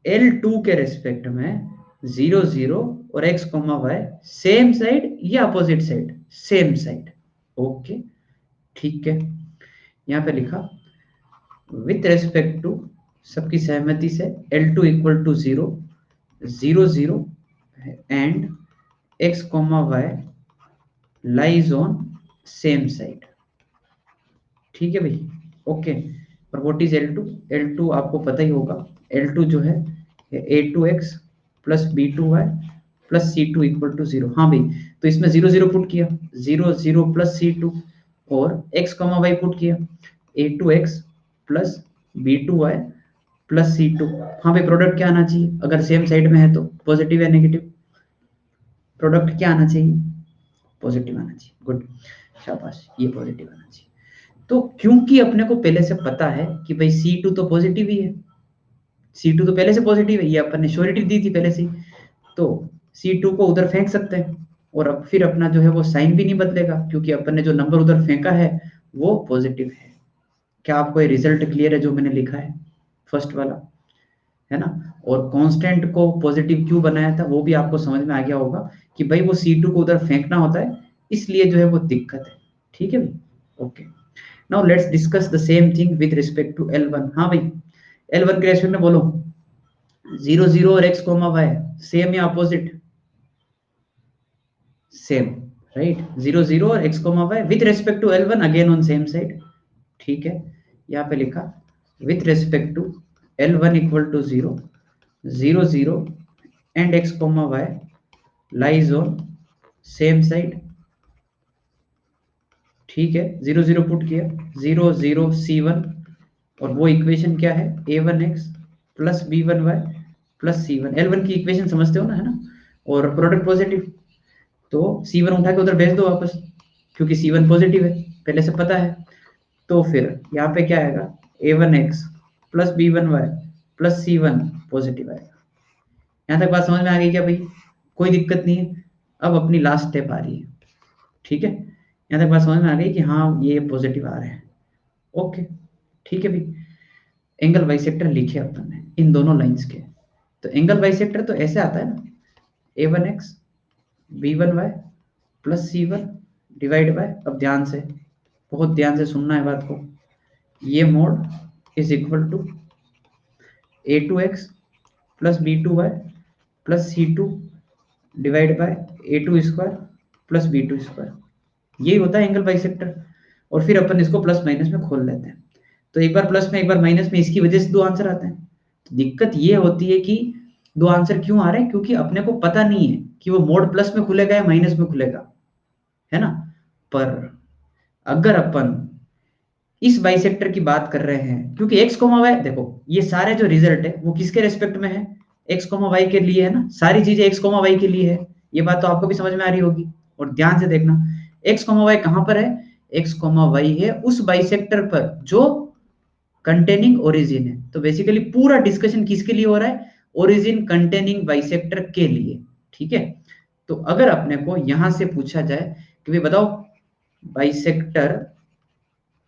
L2 के रेस्पेक्ट में 0 0 और x, y सेम साइड या opposite side? Same side. Okay, ठीक है। यहां पे लिखा विथ रेस्पेक्ट टू, सबकी सहमति से L2 equal to 0 0 0 and x, y lies on same side. ठीक है भाई, ओके। और व्हाट इज L2? L2 आपको पता ही होगा, L2 जो है A2x plus B2y plus C2 equal to 0। हाँ भाई, तो इसमें 0 0 पुट किया, 0 0 प्लस C2, और x, y पुट किया, A2x plus B2y plus C2। हाँ भाई, प्रोडक्ट क्या आना चाहिए? अगर सेम साइड में है तो पॉजिटिव या नेगेटिव? प्रोडक्ट क्या आना चाहिए? पॉजिटिव आना चाहिए। गुड, शाबाश, ये पॉजिटिव आना चाहिए। तो क्योंकि अपने को पहले से पता है कि भाई C2 तो पॉजिटिव ही है, C2 तो पहले से पॉजिटिव है, ये अपन ने श्योरिटी दी थी पहले से, तो C2 को उधर फेंक सकते हैं, और अब फिर अपना जो है वो साइन भी नहीं बदलेगा, क्योंकि अपन ने जो नंबर उधर फेंका है वो पॉजिटिव है। क्या आपको ये रिजल्ट क्लियर है जो मैंने लिखा है फर्स्ट वाला, है ना? और कांस्टेंट को पॉजिटिव क्यों बनाया था वो भी आपको समझ में आ गया होगा कि भाई वो C2 को उधर फेंकना होता है, इसलिए जो है वो दिक्कत है। ठीक है भाई, okay. Now let's discuss the same thing with respect to L1। हाँ भाई, L1 के रेस्पेक्ट में बोलो, 0 0 और x, y सेम या अपोजिट? Same, right. 0 0 और x, y with respect to L1 again on same side. ठीक है, यहाँ पे लिखा with respect to L1 equal to 0 0 0 and x, y lies on same side. ठीक है, 0 0 पुट किया, 0 0 C1, और वो इक्वेशन क्या है? A1x plus B1y plus C1। L1 की इक्वेशन समझते हो ना, है ना? और प्रोडक्ट पॉजिटिव, तो C1 उठा के उधर भेज दो वापस, क्योंकि C1 पॉजिटिव है, पहले से पता है। तो फिर यहाँ पे क्या आएगा? A1x plus B1y plus C1 positive आएगा। यहाँ तक बात समझ में आ गई क्या भाई? कोई दिक्कत नहीं है। अब अपनी लास्ट स्टेप आ रही है, ठीक है। यहाँ तक बात समझ में आ गई कि हाँ ये पॉजिटिव आ रहे हैं। ओके, ठीक है भाई। एंगल बाइसेक्टर लिखे अपन ने इन दोनों लाइंस के। तो एंगल बाइसेक्टर तो ऐसे आता है ना, A1x B1y plus C1 divide bye, अब ध्यान से, बहुत ध्यान से सुनना है बात को, ये mod is equal to A2x plus B2y plus C2 divide by A2 square plus B2 square. यही होता है एंगल बाइसेक्टर। और फिर अपन इसको प्लस माइनस में खोल लेते हैं, तो एक बार प्लस में एक बार माइनस में, इसकी वजह से दो आंसर आते हैं। तो दिक्कत ये होती है कि दो आंसर क्यों आ रहे हैं? क्योंकि अपने को पता नहीं है कि वो मोड प्लस में खुलेगा या माइनस में खुलेगा, है ना? पर अगर अपन इस बाइसेक्टर की बात कर रहे हैं, क्योंकि एक्स कोमा वाई, देखो ये सारे जो रिजल्ट है वो किसके रेस्पेक्ट में है, एक्स कोमा वाई के लिए है ना, सारी चीजें एक्स कोमा वाई के लिए है। ये बात तो आपको भी समझ में आ रही होगी। और ध्यान से देखना, एक्स कोमा वाई कहां पर है, एक्स कोमा वाई है उस बाइसेक्टर पर जो कंटेनिंग ओरिजिन है। तो बेसिकली पूरा डिस्कशन किसके लिए हो रहा है, ओरिजिन कंटेनिंग बाइसेक्टर के लिए। ठीक है, तो अगर अपने को यहां से पूछा जाए कि भाई बताओ बाइसेक्टर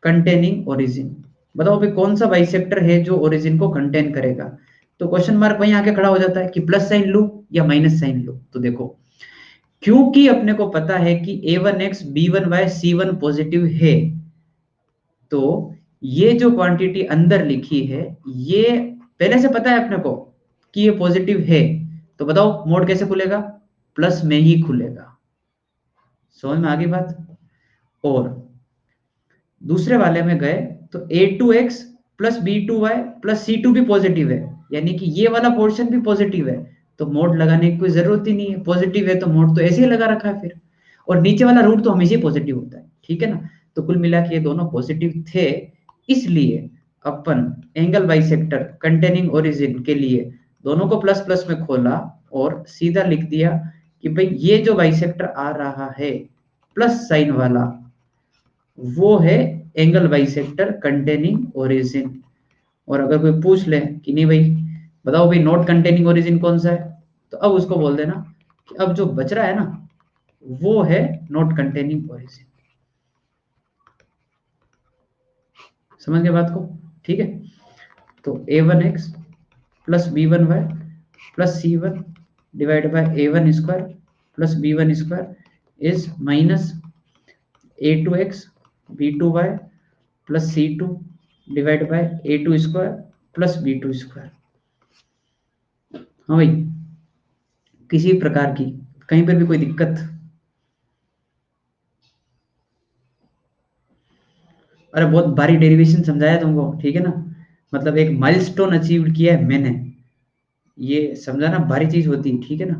कंटेनिंग ओरिजिन, बताओ भाई कौन सा बाइसेक्टर है जो ओरिजिन को कंटेन करेगा, तो क्वेश्चन मार्क वहीं आके खड़ा हो जाता है कि प्लस साइन लू या माइनस साइन लू। तो देखो, क्योंकि अपने को पता है कि a1x b1y c1 पॉजिटिव है, तो ये जो क्वांटिटी अंदर लिखी है ये पहले से पता है अपने को कि ये पॉजिटिव है, तो बताओ मोड कैसे खुलेगा, प्लस में ही खुलेगा। समझ में आ गई बात। और दूसरे वाले में गए तो a2x plus b2y plus c2 भी पॉजिटिव है, यानी कि ये वाला पोर्शन भी पॉजिटिव है, तो मोड लगाने की कोई जरूरत ही नहीं है, पॉजिटिव है तो मोड तो ऐसे ही लगा रखा है फिर। और नीचे वाला रूट तो हमेशा पॉजिटिव होता है, ठीक है ना। तो कुल मिला के ये दोनों पॉजिटिव थे, इसलिए अपन एंगल बाइसेक्टर कंटेनिंग ओरिजिन के लिए दोनों को प्लस प्लस में खोला और सीधा लिख दिया कि भाई ये जो बाइसेक्टर आ रहा है प्लस साइन वाला, वो है एंगल बाइसेक्टर कंटेनिंग ओरिजिन। और अगर कोई पूछ ले कि नहीं भाई बताओ भाई नॉट कंटेनिंग ओरिजिन कौन सा है, तो अब उसको बोल देना कि अब जो बच रहा है ना वो है नॉट कंटेनिंग ओरिजिन। समझ गए बात को, ठीक है। तो a1x plus b1y plus c1 divide bye a1 square plus b1 square is minus a2x b2y plus c2 divide by a2 square plus b2 square. हाँ भाई, किसी प्रकार की कहीं पर भी कोई दिक्कत? अरे बहुत भारी डेरिवेशन समझाया तुमको, ठीक है ना, मतलब एक माइलस्टोन अचीव किया है मैंने, ये समझाना भारी चीज होती है, ठीक है ना,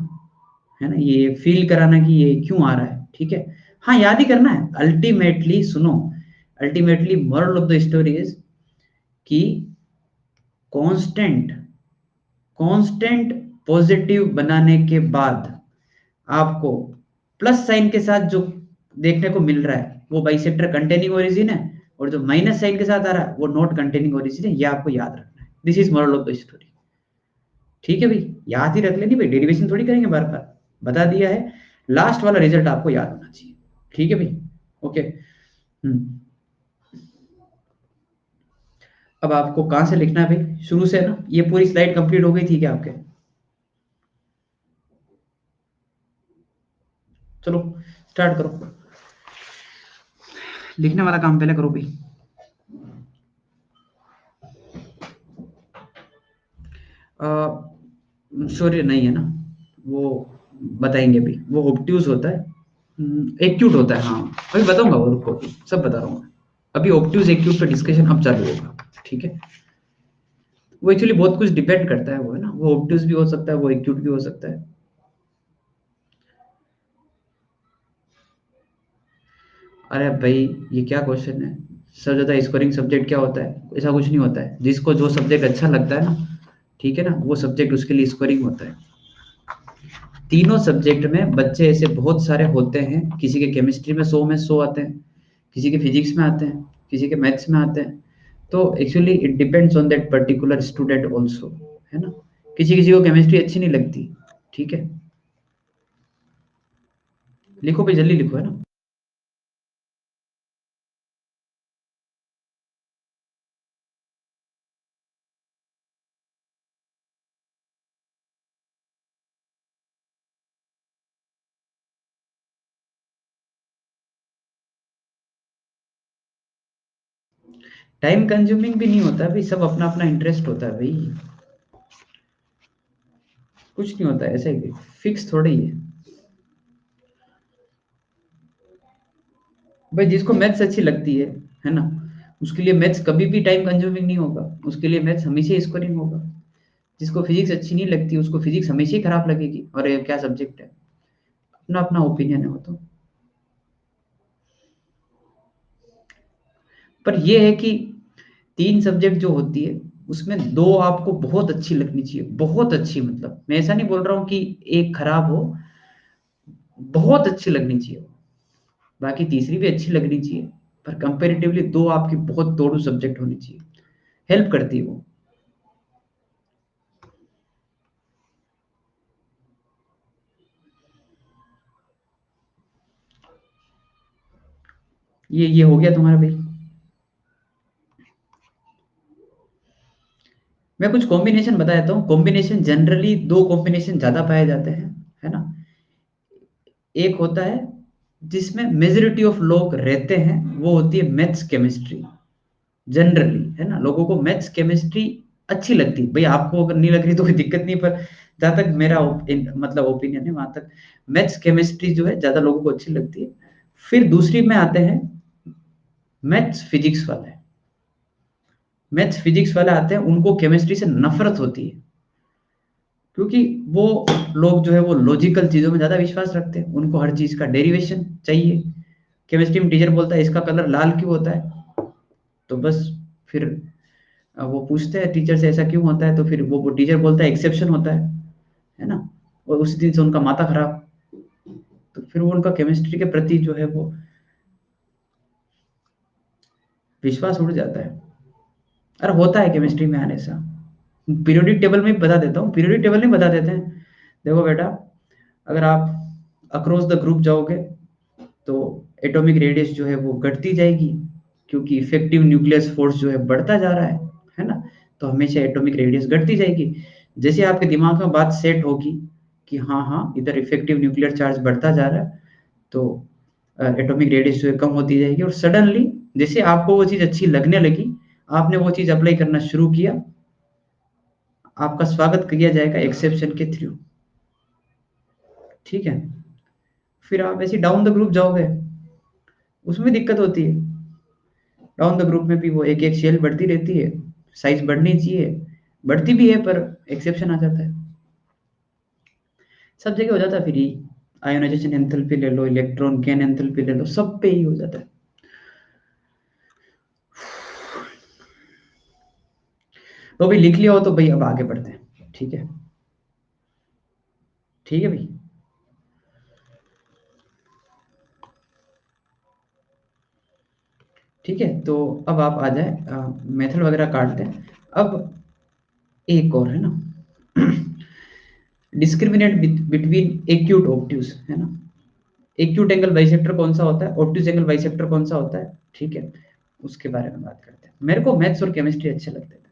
है ना, ये फील कराना कि ये क्यों आ रहा है, ठीक है। हाँ याद ही करना है अल्टीमेटली, सुनो, ultimately moral of the story is कि कांस्टेंट कांस्टेंट पॉजिटिव बनाने के बाद आपको प्लस साइन के साथ जो देखने को मिल रहा है वो बाइसेक्टर कंटेनिंग ओरिजिन है, और जो माइनस साइन के साथ आ रहा है वो नॉट कंटेनिंग ओरिजिन है। ये आपको याद रखना है, this is moral of the story. ठीक है भाई, याद ही रख लेनी भाई, डेरिवेशन थोड़ी करेंगे बार बार, बता दिया है, लास्ट वाला रिजल्ट आपको याद होना चाहिए। ठीक है भाई, ओके। अब आपको कहां से लिखना है भाई, शुरू से ना, ये पूरी स्लाइड कंप्लीट हो गई थी क्या आपके? चलो स्टार्ट करो, लिखने वाला काम पहले करो भाई। शौर्य नहीं है ना, वो बताएंगे भी, वो ऑब्ट्यूज होता है, एक्यूट होता है, हाँ अभी बताऊंगा वो, रुको सब बता रहा हूँ मैं। अभी ऑब्ट्यूज एक्यूट पे डिस्कशन अब चालू होगा, ठीक है। वो एक्चुअली बहुत कुछ डिपेंड करता है, वो है ना, वो ऑब्ट्यूज भी हो सकता है, वो एक्यूट भी हो सकता है। अरे भाई ये क्या क्वेश्चन है, सबसे ज्यादा स्कोरिंग सब्जेक्ट क्या होता है, ऐसा कुछ नहीं होता है, जिसको जो सब्जेक्ट अच्छा लगता है ना, ठीक है ना, वो सब्जेक्ट उसके लिए स्कोरिंग होता है। तीनों सब्जेक्ट में बच्चे ऐसे बहुत सारे होते हैं, किसी के केमिस्ट्री में 100 में 100 आते हैं, किसी के फिजिक्स में आते हैं, किसी के मैथ्स में आते हैं। तो actually it depends on that particular student also, है ना। किसी किसी को केमिस्ट्री अच्छी नहीं लगती, ठीक है। लिखो भाई जल्दी लिखो, है ना। टाइम कंज्यूमिंग भी नहीं होता भाई, सब अपना अपना इंटरेस्ट होता है भाई, कुछ नहीं होता है ऐसे ही, फिक्स थोड़ी ही है। भाई जिसको मैथ्स अच्छी लगती है ना, उसके लिए मैथ्स कभी भी टाइम कंज्यूमिंग नहीं होगा, उसके लिए मैथ्स हमेशा स्कोरिंग होगा। जिसको फिजिक्स अच्छी नहीं लगती उसको फिजिक्स हमेशा ही खराब लगेगी, और ये क्या सब्जेक्ट है, अपना अपना ओपिनियन है वो तो। पर ये है कि 3 सब्जेक्ट जो होती है उसमें 2 आपको बहुत अच्छी लगनी चाहिए, बहुत अच्छी, मतलब मैं ऐसा नहीं बोल रहा हूँ कि एक खराब हो, बहुत अच्छी लगनी चाहिए वो। बाकी तीसरी भी अच्छी लगनी चाहिए, पर कंपैरेटिवली 2 आपकी बहुत तोड़ू सब्जेक्ट होनी चाहिए, हेल्प करती है वो। ये हो गया तुम्हारा भाई। मैं कुछ कॉम्बिनेशन बता देता हूँ। कॉम्बिनेशन जनरली 2 कॉम्बिनेशन ज्यादा पाए जाते हैं, है ना। एक होता है जिसमें मेजोरिटी ऑफ लोग रहते हैं, वो होती है मैथ्स केमिस्ट्री। जनरली, है ना, लोगों को मैथ्स केमिस्ट्री अच्छी लगती है। भाई आपको अगर नहीं लग रही तो कोई दिक्कत नहीं, पर जहां तक मेरा मतलब ओपिनियन है, वहां तक मैथ्स केमिस्ट्री जो है ज्यादा लोगों को अच्छी लगती है। फिर दूसरी में आते हैं मैथ्स फिजिक्स वाले। मैथ्स फिजिक्स वाले आते हैं, उनको केमिस्ट्री से नफरत होती है, क्योंकि वो लोग जो है वो लॉजिकल चीजों में ज्यादा विश्वास रखते हैं, उनको हर चीज का डेरिवेशन चाहिए। केमिस्ट्री में टीचर बोलता है इसका कलर लाल क्यों होता है, तो बस फिर वो पूछते हैं टीचर से ऐसा क्यों होता है, तो फिर वो टीचर बोलता है एक्सेप्शन होता है ना। और उसी दिन से उनका माथा खराब, तो फिर वो उनका केमिस्ट्री के प्रति जो है वो विश्वास उड़ जाता है। अरे होता है केमिस्ट्री में आने ऐसा। पीरियोडिक टेबल में भी बता देता हूँ, पीरियोडिक टेबल में बता देते हैं। देखो बेटा, अगर आप अक्रॉस द ग्रुप जाओगे तो एटॉमिक रेडियस जो है वो घटती जाएगी, क्योंकि इफेक्टिव न्यूक्लियस फोर्स जो है बढ़ता जा रहा है ना। तो हमेशा एटॉमिक रेडियस घटती जाएगी। जैसे आपके दिमाग में बात सेट होगी कि हाँ हाँ इधर इफेक्टिव न्यूक्लियर चार्ज बढ़ता जा रहा है, तो एटॉमिक रेडियस जो है कम होती जाएगी, और सडनली जैसे आपको वो चीज अच्छी लगने लगी, आपने वो चीज अप्लाई करना शुरू किया, आपका स्वागत किया जाएगा एक्सेप्शन के थ्रू। ठीक है। फिर आप ऐसे डाउन द ग्रुप जाओगे, उसमें दिक्कत होती है। डाउन द ग्रुप में भी वो एक एक शेल बढ़ती रहती है, साइज बढ़नी चाहिए, बढ़ती भी है, पर एक्सेप्शन आ जाता है। सब जगह हो जाता है। फिर आयोनाइजेशन एंथैल्पी ले लो, इलेक्ट्रॉन गेन एंथैल्पी ले लो, सब पे ही हो जाता है। तो भाई लिख लिया हो तो भाई अब आगे बढ़ते हैं, ठीक है। ठीक है भाई। ठीक है, तो अब आप आ जाए, मेथड वगैरह काट दें। अब एक और है ना, डिस्क्रिमिनेट बिटवीन एक्यूट ऑब्ट्यूज, है ना। एक्यूट एंगल बाइसेक्टर कौन सा होता है, ऑब्ट्यूज एंगल बाइसेक्टर कौन सा होता है, ठीक है, उसके बारे में बात करते हैं। मेरे को मैथ्स और केमिस्ट्री अच्छे लगते थे,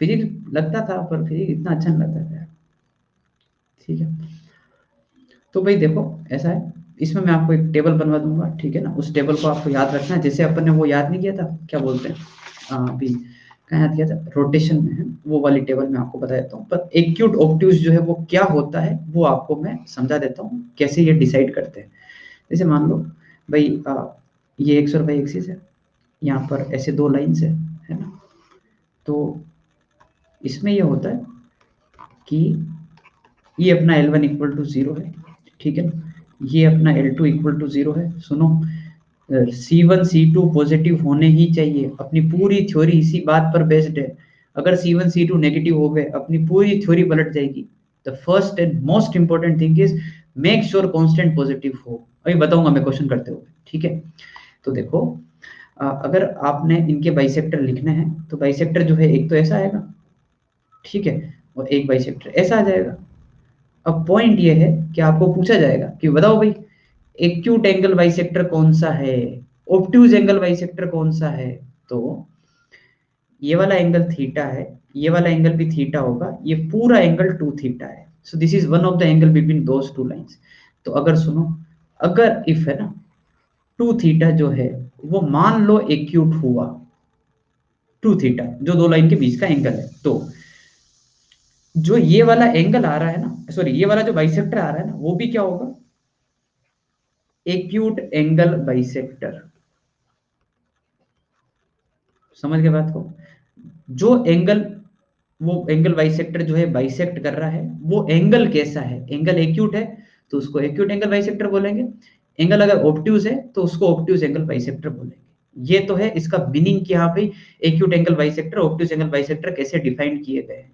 फिजिक्स लगता था पर फिजिक्स इतना अच्छा नहीं लगता था। ठीक है, तो भाई देखो, ऐसा है, इसमें मैं आपको एक टेबल बनवा दूंगा, ठीक है ना। उस टेबल को आपको याद रखना है, जैसे अपन ने वो याद नहीं किया था, क्या बोलते हैं, अभी कहाँ याद किया था, रोटेशन में है, वो वाली टेबल मैं आपको बता देता हूँ। पर एक्यूट ऑब्ट्यूज जो है वो क्या होता है वो आपको मैं समझा देता हूँ, कैसे ये डिसाइड करते हैं। जैसे मान लो भाई, ये एक्स और वाई एक्सिस है, यहाँ पर ऐसे 2 लाइन्स है ना। तो इसमें ये होता है कि ये अपना L1 इक्वल टू 0 है, ठीक है ना। ये अपना L2 इक्वल टू 0 है। सुनो, C1 C2 पॉजिटिव होने ही चाहिए, अपनी पूरी थ्योरी इसी बात पर बेस्ड है। अगर C1 C2 नेगेटिव हो गए, अपनी पूरी थ्योरी पलट जाएगी। The first and most important thing is make sure constant positive हो। अभी बताऊंगा मैं क्वेश्चन करते हुए, ठीक है। तो देखो, अगर आपने इनके बाइसेक्टर लिखने हैं, तो बाइसेक्टर जो है एक तो ऐसा आएगा, ठीक है, और एक बाइसेक्टर ऐसा आ जाएगा। अब पॉइंट ये है कि आपको पूछा जाएगा कि बताओ भाई, एक्यूट एंगल बाइसेक्टर कौन सा है, ऑब्ट्यूज एंगल बाइसेक्टर कौन सा है। तो ये वाला एंगल थीटा है, ये वाला एंगल भी थीटा होगा, ये पूरा एंगल 2 थीटा है। So this is one of the angle between those two lines. तो अगर सुनो, अगर इफ है ना 2 थीटा जो है वो मान लो एक्यूट हुआ, 2 थीटा जो 2 लाइन के बीच का एंगल है, तो जो ये वाला एंगल आ रहा है ना, सॉरी, ये वाला जो बाइसेक्टर आ रहा है ना, वो भी क्या होगा, एक्यूट एंगल बाइसेक्टर। समझ गए बात को। जो एंगल, वो एंगल बाइसेक्टर जो है बाइसेक्ट कर रहा है, वो एंगल कैसा है, एंगल एक्यूट है तो उसको एक्यूट एंगल बाइसेक्टर बोलेंगे। एंगल अगर ऑब्ट्यूज है तो उसको ऑब्ट्यूज एंगल बाइसेक्टर बोलेंगे। ये तो है इसका मीनिंग कि हाँ भाई acute angle bisector obtuse angle bisector कैसे डिफाइन किए गए हैं।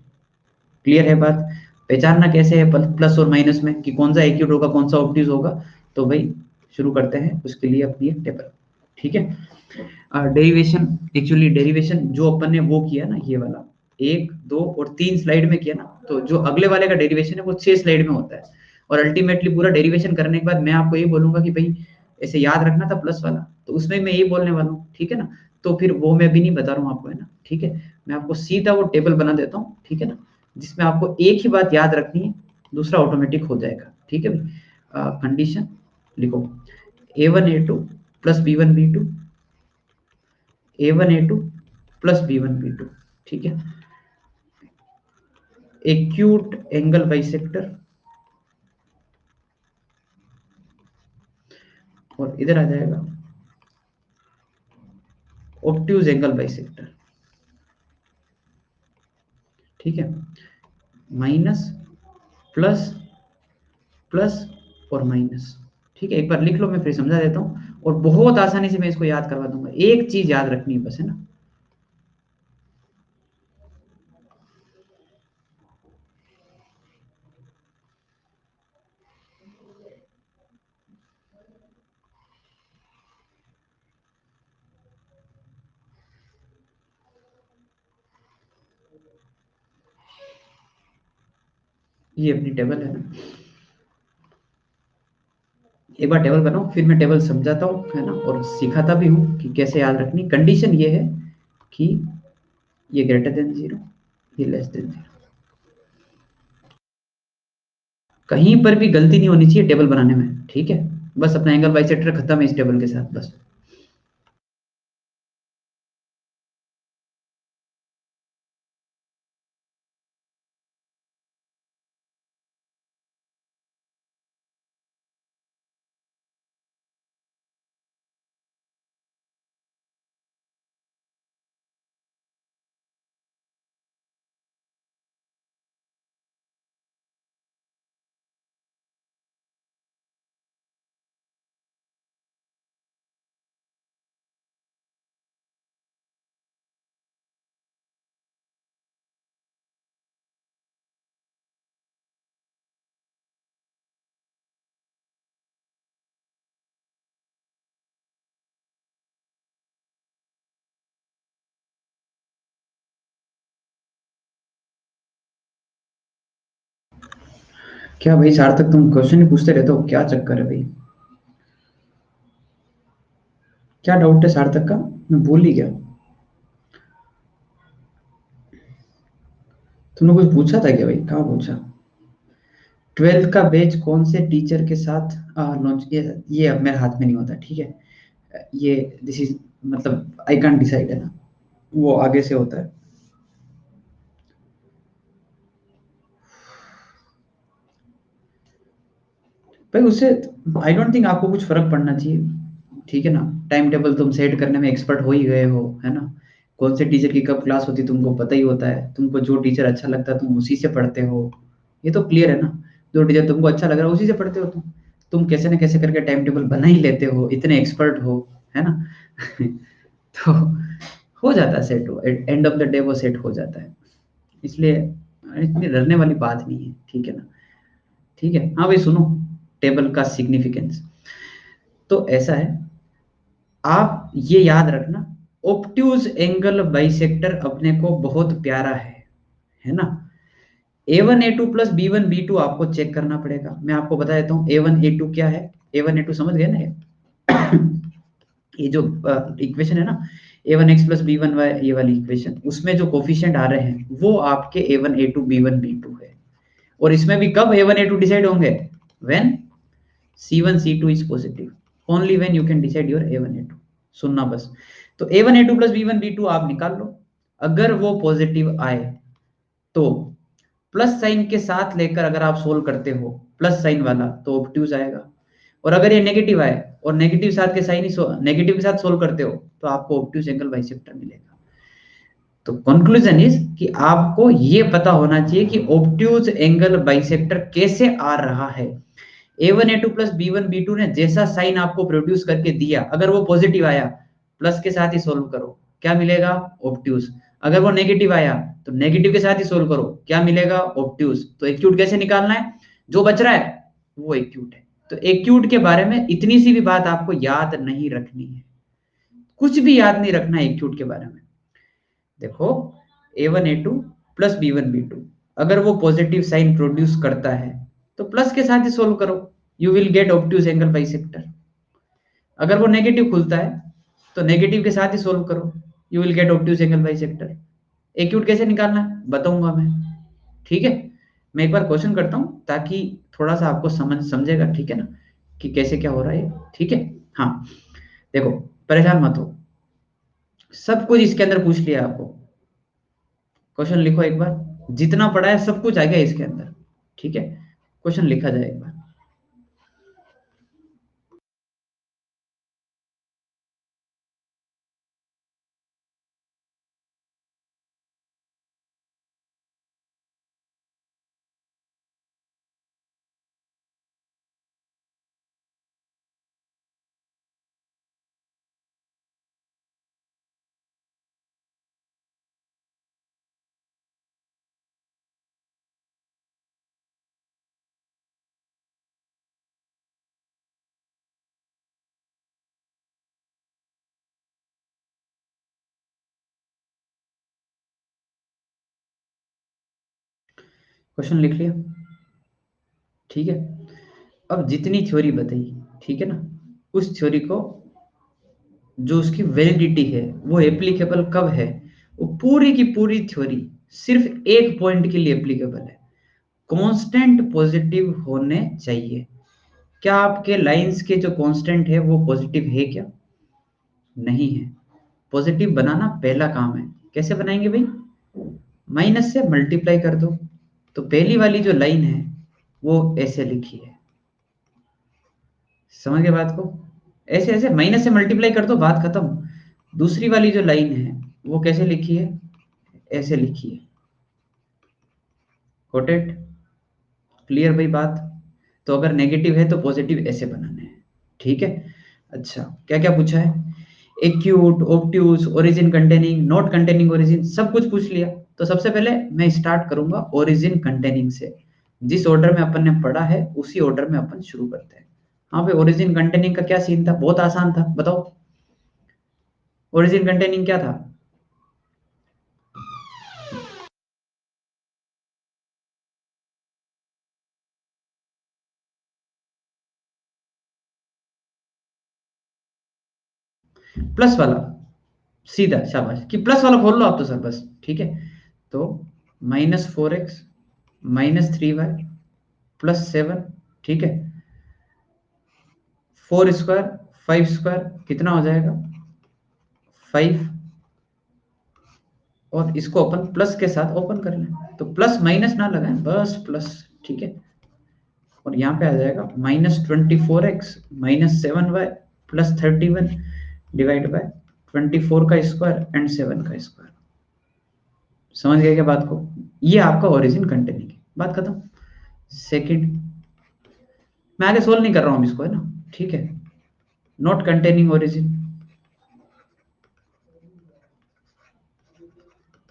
क्लियर है बात। पहचानना कैसे है प्लस और माइनस में कि कौन सा एक्यूट होगा कौन सा ऑब्ट्यूज होगा। तो भाई शुरू करते हैं उसके लिए अपनी टेबल। ठीक है। डेरिवेशन, एक्चुअली डेरिवेशन जो अपन ने वो किया ना ये वाला 1, 2 और 3 स्लाइड में किया ना, तो जो अगले वाले का डेरिवेशन है वो 6 स्लाइड में होता है। और अल्टीमेटली पूरा डेरिवेशन करने के बाद मैं आपको ये बोलूंगा कि भाई ऐसे याद रखना था प्लस वाला, तो उसमें मैं यही बोलने वाला हूँ। ठीक है ना। तो फिर वो मैं भी नहीं बता रहा हूँ आपको, है ना। ठीक है। मैं आपको सीधा वो टेबल बना देता हूँ। ठीक है ना। जिसमें आपको एक ही बात याद रखनी है, दूसरा ऑटोमेटिक हो जाएगा। ठीक है भाई। कंडीशन लिखो A1 A2 plus B1 B2 A1 A2 plus B1 B2। ठीक है। एक्यूट एंगल बाइसेक्टर, और इधर आ जाएगा ऑब्ट्यूज एंगल बाइसेक्टर। ठीक है। माइनस, प्लस, प्लस और माइनस। ठीक है। एक बार लिख लो, मैं फिर समझा देता हूँ और बहुत आसानी से मैं इसको याद करवा दूंगा। एक चीज याद रखनी है बस, है ना। ये अपनी टेबल है ना। एक बार टेबल बनाओ, फिर मैं टेबल समझाता हूँ, है ना, और सिखाता भी हूँ कि कैसे याद रखनी। कंडीशन ये है कि ये ग्रेटर देन 0, ये लेस देन 0। कहीं पर भी गलती नहीं होनी चाहिए टेबल बनाने में। ठीक है। बस अपना एंगल बाइसेक्टर खत्म है इस टेबल के साथ बस। क्या भाई सार्थक, तुम क्वेश्चन ही पूछते रहते हो, क्या चक्कर है भाई? क्या डाउट है सार्थक का? मैं भूल ही गया। तुमने कुछ पूछा था क्या भाई? कहाँ पूछा? 12th का बैच कौन से टीचर के साथ लॉन्च? ये अब मेरे हाथ में नहीं होता। ठीक है। ये दिस इज मतलब आई कांट डिसाइड, है ना। वो आगे से होता है भाई। उससे आई डोंट थिंक आपको कुछ फर्क पड़ना चाहिए। ठीक है ना। टाइम टेबल तुम सेट करने में एक्सपर्ट हो ही गए हो, है ना। कौन से टीचर की कब क्लास होती है तुमको पता ही होता है। तुमको जो टीचर अच्छा लगता है तुम उसी से पढ़ते हो। ये तो क्लियर है ना। जो टीचर तुमको अच्छा लग रहा है उसी से पढ़ते हो तुम कैसे ना कैसे करके टाइम टेबल बना ही लेते हो, इतने एक्सपर्ट हो, है ना। तो हो जाता है set, end of the day वो सेट हो जाता है। इसलिए इतनी डरने वाली बात नहीं है। ठीक है ना। ठीक है। हाँ भाई सुनो, टेबल का सिग्निफिकेंस तो ऐसा है, आप ये याद रखना, ऑब्ट्यूज एंगल बाइसेक्टर अपने को बहुत प्यारा है ना। A1 A2 plus B1 B2 आपको चेक करना पड़ेगा। मैं आपको बता देता हूँ A1 A2 क्या है। A1 A2 समझ गए ना ये जो इक्वेशन है ना, A1x प्लस B1y, ये वाली इक्वेशन, उसमें जो कोफिशिएंट आ रहे हैं वो आपके A1 A2 B1 B2 है। और इसमें भी कब A1 A2 डिसाइड होंगे? When C1 C2 is positive, only when you can decide your A1 A2। सुनना बस। तो A1 A2 plus B1 B2 आप निकाल लो। अगर वो पॉजिटिव आए तो प्लस साइन के साथ लेकर अगर आप सोल्व करते हो प्लस साइन वाला तो ऑब्ट्यूज आएगा। और अगर ये नेगेटिव आए और नेगेटिव साथ के साइन ही नेगेटिव के साथ सोल्व करते हो तो आपको ऑब्ट्यूज एंगल बाइसेक्टर मिलेगा। तो कंक्लूजन इज कि आपको ये पता होना चाहिए कि ऑब्ट्यूज एंगल बाइसेक्टर कैसे आ रहा है। A1 A2 plus B1 B2 ने जैसा साइन आपको प्रोड्यूस करके दिया, अगर वो पॉजिटिव आया प्लस के साथ ही सोल्व करो, क्या मिलेगा? ऑब्ट्यूज। अगर वो नेगेटिव आया तो नेगेटिव के साथ ही सोल्व करो, क्या मिलेगा? ऑब्ट्यूज। तो एक्यूट कैसे निकालना है? जो बच रहा है वो एक्यूट है। तो एक्यूट के बारे में इतनी सी भी बात आपको याद नहीं रखनी है, कुछ भी याद नहीं रखना है एक्यूट के बारे में। देखो A1 A2 plus B1 B2, अगर वो पॉजिटिव साइन प्रोड्यूस करता है तो प्लस के साथ ही सोल्व करो, you will get obtuse angle bisector. अगर वो नेगेटिव खुलता है तो नेगेटिव के साथ ही सोल्व करो, you will get obtuse angle bisector. Acute कैसे निकालना है बताऊंगा मैं, ठीक है? मैं एक बार क्वेश्चन करता हूं ताकि थोड़ा सा आपको समझेगा, ठीक है ना, कि कैसे क्या हो रहा है, ठीक है? हाँ, देखो, परेशान मत हो, सब कुछ इसके अंदर पूछ लिया आपको। क्वेश्चन लिखो एक बार, जितना पढ़ा है सब कुछ आ गया इसके अंदर, ठीक है? क्वेश्चन लिखा जाए एक बार। क्वेश्चन लिख लिया, ठीक है? अब जितनी थ्योरी बताई, ठीक है ना, उस थ्योरी को जो उसकी वैलिडिटी है, वो एप्लीकेबल कब है, वो पूरी की पूरी थ्योरी सिर्फ एक पॉइंट के लिए एप्लीकेबल है, कांस्टेंट पॉजिटिव होने चाहिए। क्या आपके लाइंस के जो कांस्टेंट है वो पॉजिटिव है क्या? नहीं है। पॉजिटिव बनाना पहला काम है, कैसे बनाएंगे भाई? माइनस से मल्टीप्लाई कर दो। तो पहली वाली जो लाइन है वो ऐसे लिखी है, समझ गए बात को? ऐसे ऐसे माइनस से मल्टीप्लाई कर दो, बात खत्म। दूसरी वाली जो लाइन है वो कैसे लिखी है? ऐसे लिखी है। Got it? क्लियर भाई बात? तो अगर नेगेटिव है तो पॉजिटिव ऐसे बनाने हैं, ठीक है? अच्छा, क्या क्या पूछा है? Acute, obtuse, origin containing, not containing origin, सब कुछ पूछ लिया। तो सबसे पहले मैं स्टार्ट करूंगा ओरिजिन कंटेनिंग से। जिस ऑर्डर में अपन ने पढ़ा है उसी ऑर्डर में अपन शुरू करते हैं। हाँ पे ओरिजिन कंटेनिंग का क्या सीन था? बहुत आसान था, बताओ। ओरिजिन कंटेनिंग क्या था? प्लस वाला, सीधा शाबाश, कि प्लस वाला खोल लो आप तो सर, बस ठीक है। तो -4x -3y +7, ठीक है? 4 स्क्वायर 5 स्क्वायर कितना हो जाएगा? 5। और इसको अपन प्लस के साथ ओपन कर लें, तो प्लस माइनस ना लगाएं, बस प्लस, ठीक है? और यहाँ पे आ जाएगा -24x -7y +31 डिवाइड बाय 24 का स्क्वायर एंड 7 का स्क्वायर। समझ गए क्या बात को? ये आपका ओरिजिन कंटेनिंग है, बात खत्म। सेकंड, मैं आगे सोल्व नहीं कर रहा हूँ इसको, है ना, ठीक है? Not containing origin,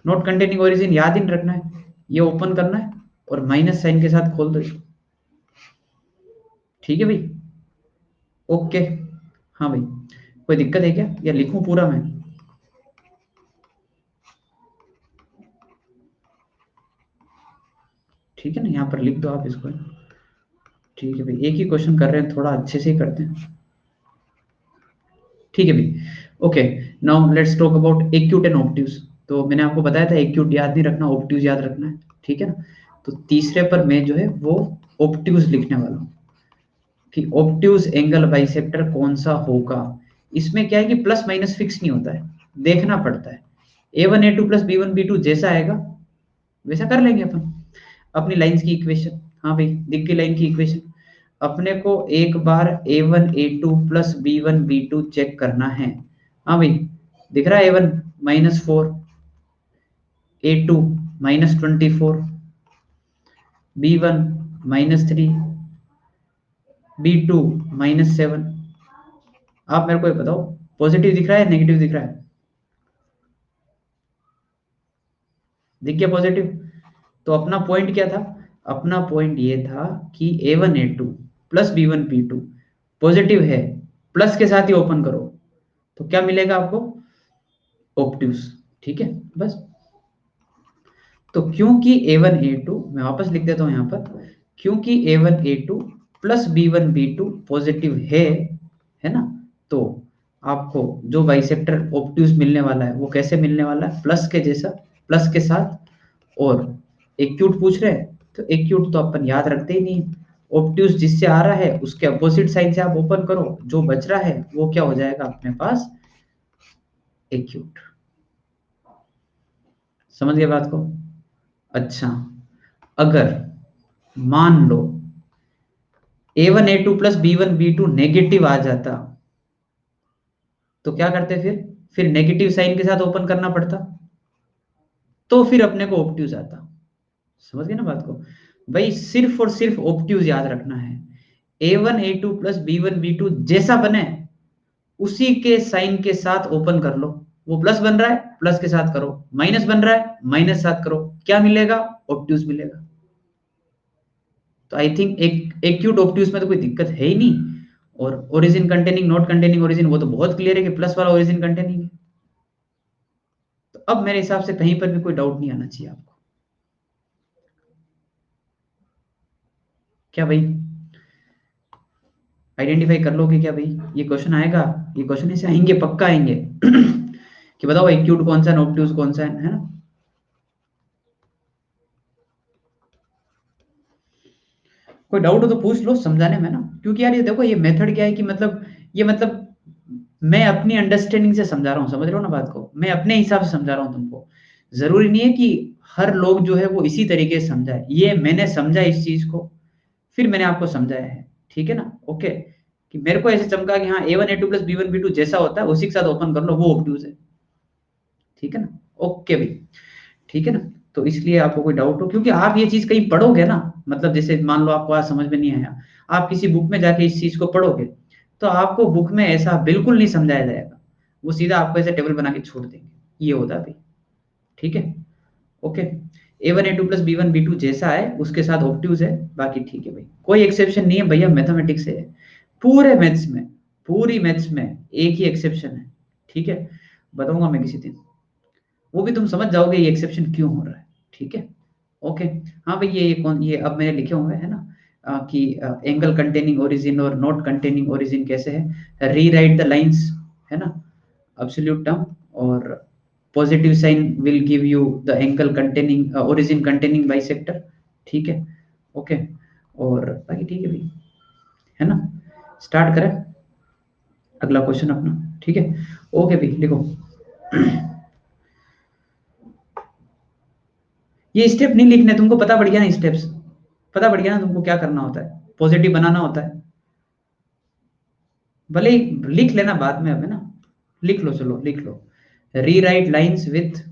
not containing origin याद ही नहीं रखना है, ये ओपन करना है और माइनस साइन के साथ खोल दो इसको, ठीक है भाई? ओके। हाँ भाई, कोई दिक्कत है क्या, या लिखूं पूरा मैं? ठीक है ना, यहाँ पर लिख दो आप इसको, ठीक है भाई? एक ही क्वेश्चन कर रहे हैं, थोड़ा अच्छे से ही करते हैं, ठीक है भाई? Okay, now let's talk about acute and obtuse. तो मैंने आपको बताया था एक्यूट याद नहीं रखना, ऑब्ट्यूज याद रखना है, ठीक है ना? तो तीसरे पर मैं जो है वो ऑब्ट्यूज लिखने वाला हूँ, कि ऑब्ट्यूज एंगल बाइसेक्टर कौन सा होगा। इसमें क्या है कि प्लस माइनस फिक्स नहीं होता है, देखना पड़ता है। A1 A2 plus B1 B2 जैसा आएगा वैसा कर लेंगे अपन। अपनी लाइंस की इक्वेशन, हाँ भाई दिख गई लाइन की इक्वेशन। अपने को एक बार A1 A2 plus B1 B2 check करना है। हाँ भाई, दिख रहा है A1 -4, A2 -24, B1 -3, B2 -7। आप मेरे को ये बताओ, पॉजिटिव दिख रहा है नेगेटिव दिख रहा है? दिख गया पॉजिटिव। तो अपना पॉइंट क्या था? अपना पॉइंट ये था कि A1 A2 plus B1 B2 positive है, प्लस के साथ ही ओपन करो तो क्या मिलेगा आपको? ऑब्ट्यूज। ठीक है बस। तो क्योंकि A1 A2, मैं वापस लिख देता हूं यहां पर, क्योंकि A1 A2 plus B1 B2 positive है ना, तो आपको जो बाइसेक्टर ऑब्ट्यूज मिलने वाला है वो कैसे मिलने वाला है? प्लस के जैसा, प्लस के साथ। और एक्यूट पूछ रहे हैं तो एक्यूट तो अपन याद रखते ही नहीं। ऑब्ट्यूज जिससे आ रहा है उसके अपोजिट साइड से आप ओपन करो, जो बच रहा है वो क्या हो जाएगा अपने पास? एक्यूट। समझ गए बात को? अच्छा, अगर मान लो A1 A2 plus B1 B2 negative आ जाता तो क्या करते फिर नेगेटिव साइन के साथ ओपन करना पड़ता, तो फिर अपने को ऑब्ट्यूज आता। समझ गए ना बात को? भाई सिर्फ और सिर्फ ऑब्ट्यूज याद रखना है। A1 A2 plus B1 B2 जैसा बने उसी के साइन के साथ ओपन कर लो। वो प्लस बन रहा है प्लस के साथ करो, माइनस बन रहा है माइनस साथ करो, क्या मिलेगा? ऑब्ट्यूज मिलेगा। तो आई थिंक एक एक्यूट ऑब्ट्यूज में तो कोई दिक्कत है ही नहीं। और origin containing not containing origin वो तो बहुत क्लियर है कि प्लस वाला ओरिजिन कंटेनिंग है। तो अब मेरे हिसाब से कहीं पर भी कोई डाउट नहीं आना चाहिए आपको। क्या भाई आइडेंटिफाई कर लोगे क्या भाई? ये क्वेश्चन आएगा, ये क्वेश्चन ऐसे आएंगे, पक्का आएंगे कि बताओ एक्यूट कौन सा है ऑब्ट्यूज कौन सा है ना? कोई डाउट हो तो पूछ लो समझाने में ना, क्योंकि यार ये देखो ये मेथड क्या है कि मतलब ये मतलब मैं अपनी अंडरस्टैंडिंग से समझा रहा हूँ, समझ रहे हो ना बात को? मैं अपने हिसाब से समझा रहा हूँ तुमको। जरूरी नहीं है कि हर लोग जो है वो इसी तरीके से समझाए, ये मैंने समझा इस चीज को, फिर मैंने आपको समझाया है। ठीक है ना? ओके, कि मेरे को ऐसे चमका कि हाँ A1 A2 plus B1 B2 जैसा होता है उसी के साथ ओपन कर लो, वो ऑब्ट्यूज है। ठीक है ना? ओके भाई, ठीक है ना? तो इसलिए आपको कोई डाउट हो, क्योंकि आप ये चीज कहीं पढ़ोगे ना, मतलब जैसे मान लो आपको आज समझ में नहीं आया, आप किसी बुक में जाके इस चीज को पढ़ोगे तो आपको बुक में ऐसा बिल्कुल नहीं समझाया जाएगा, वो सीधा आपको ऐसे टेबल बना के छोड़ देंगे। ये होता है भाई। ठीक है? Okay. A1 A2 plus B1 B2 जैसा है उसके साथ ऑब्ट्यूज है, बाकी ठीक है भाई, कोई एक्सेप्शन नहीं है भैया, मैथमेटिक्स है। पूरे मैथ्स में, पूरी मैथ्स में एक ही एक्सेप्शन है। ठीक है? बताऊंगा मैं किसी दिन, वो भी तुम समझ जाओगे ये एक्सेप्शन क्यों हो रहा है। ठीक है? ओके। हाँ भाई ये कौन, ये अब मैंने लिखे हुए हैं ना, कि एंगल कंटेनिंग ओरिजिन और नॉट कंटेनिंग ओरिजिन कैसे है, रीराइट द लाइंस, है ना, absolute term, और positive sign will give you the angle containing origin containing bisector. ठीक है? ओके। और बाकी ठीक है भाई, है ना? स्टार्ट करें अगला क्वेश्चन अपना। ठीक है? ओके भाई लिखो। ये स्टेप नहीं लिखने, तुमको पता पड़ गया ना स्टेप्स, पता पड़ गया ना तुमको क्या करना होता है, पॉजिटिव बनाना होता है। भले ही लिख लेना बाद में, अब है ना, लिख लो, चलो लिख लो। रीराइट लाइंस विथ,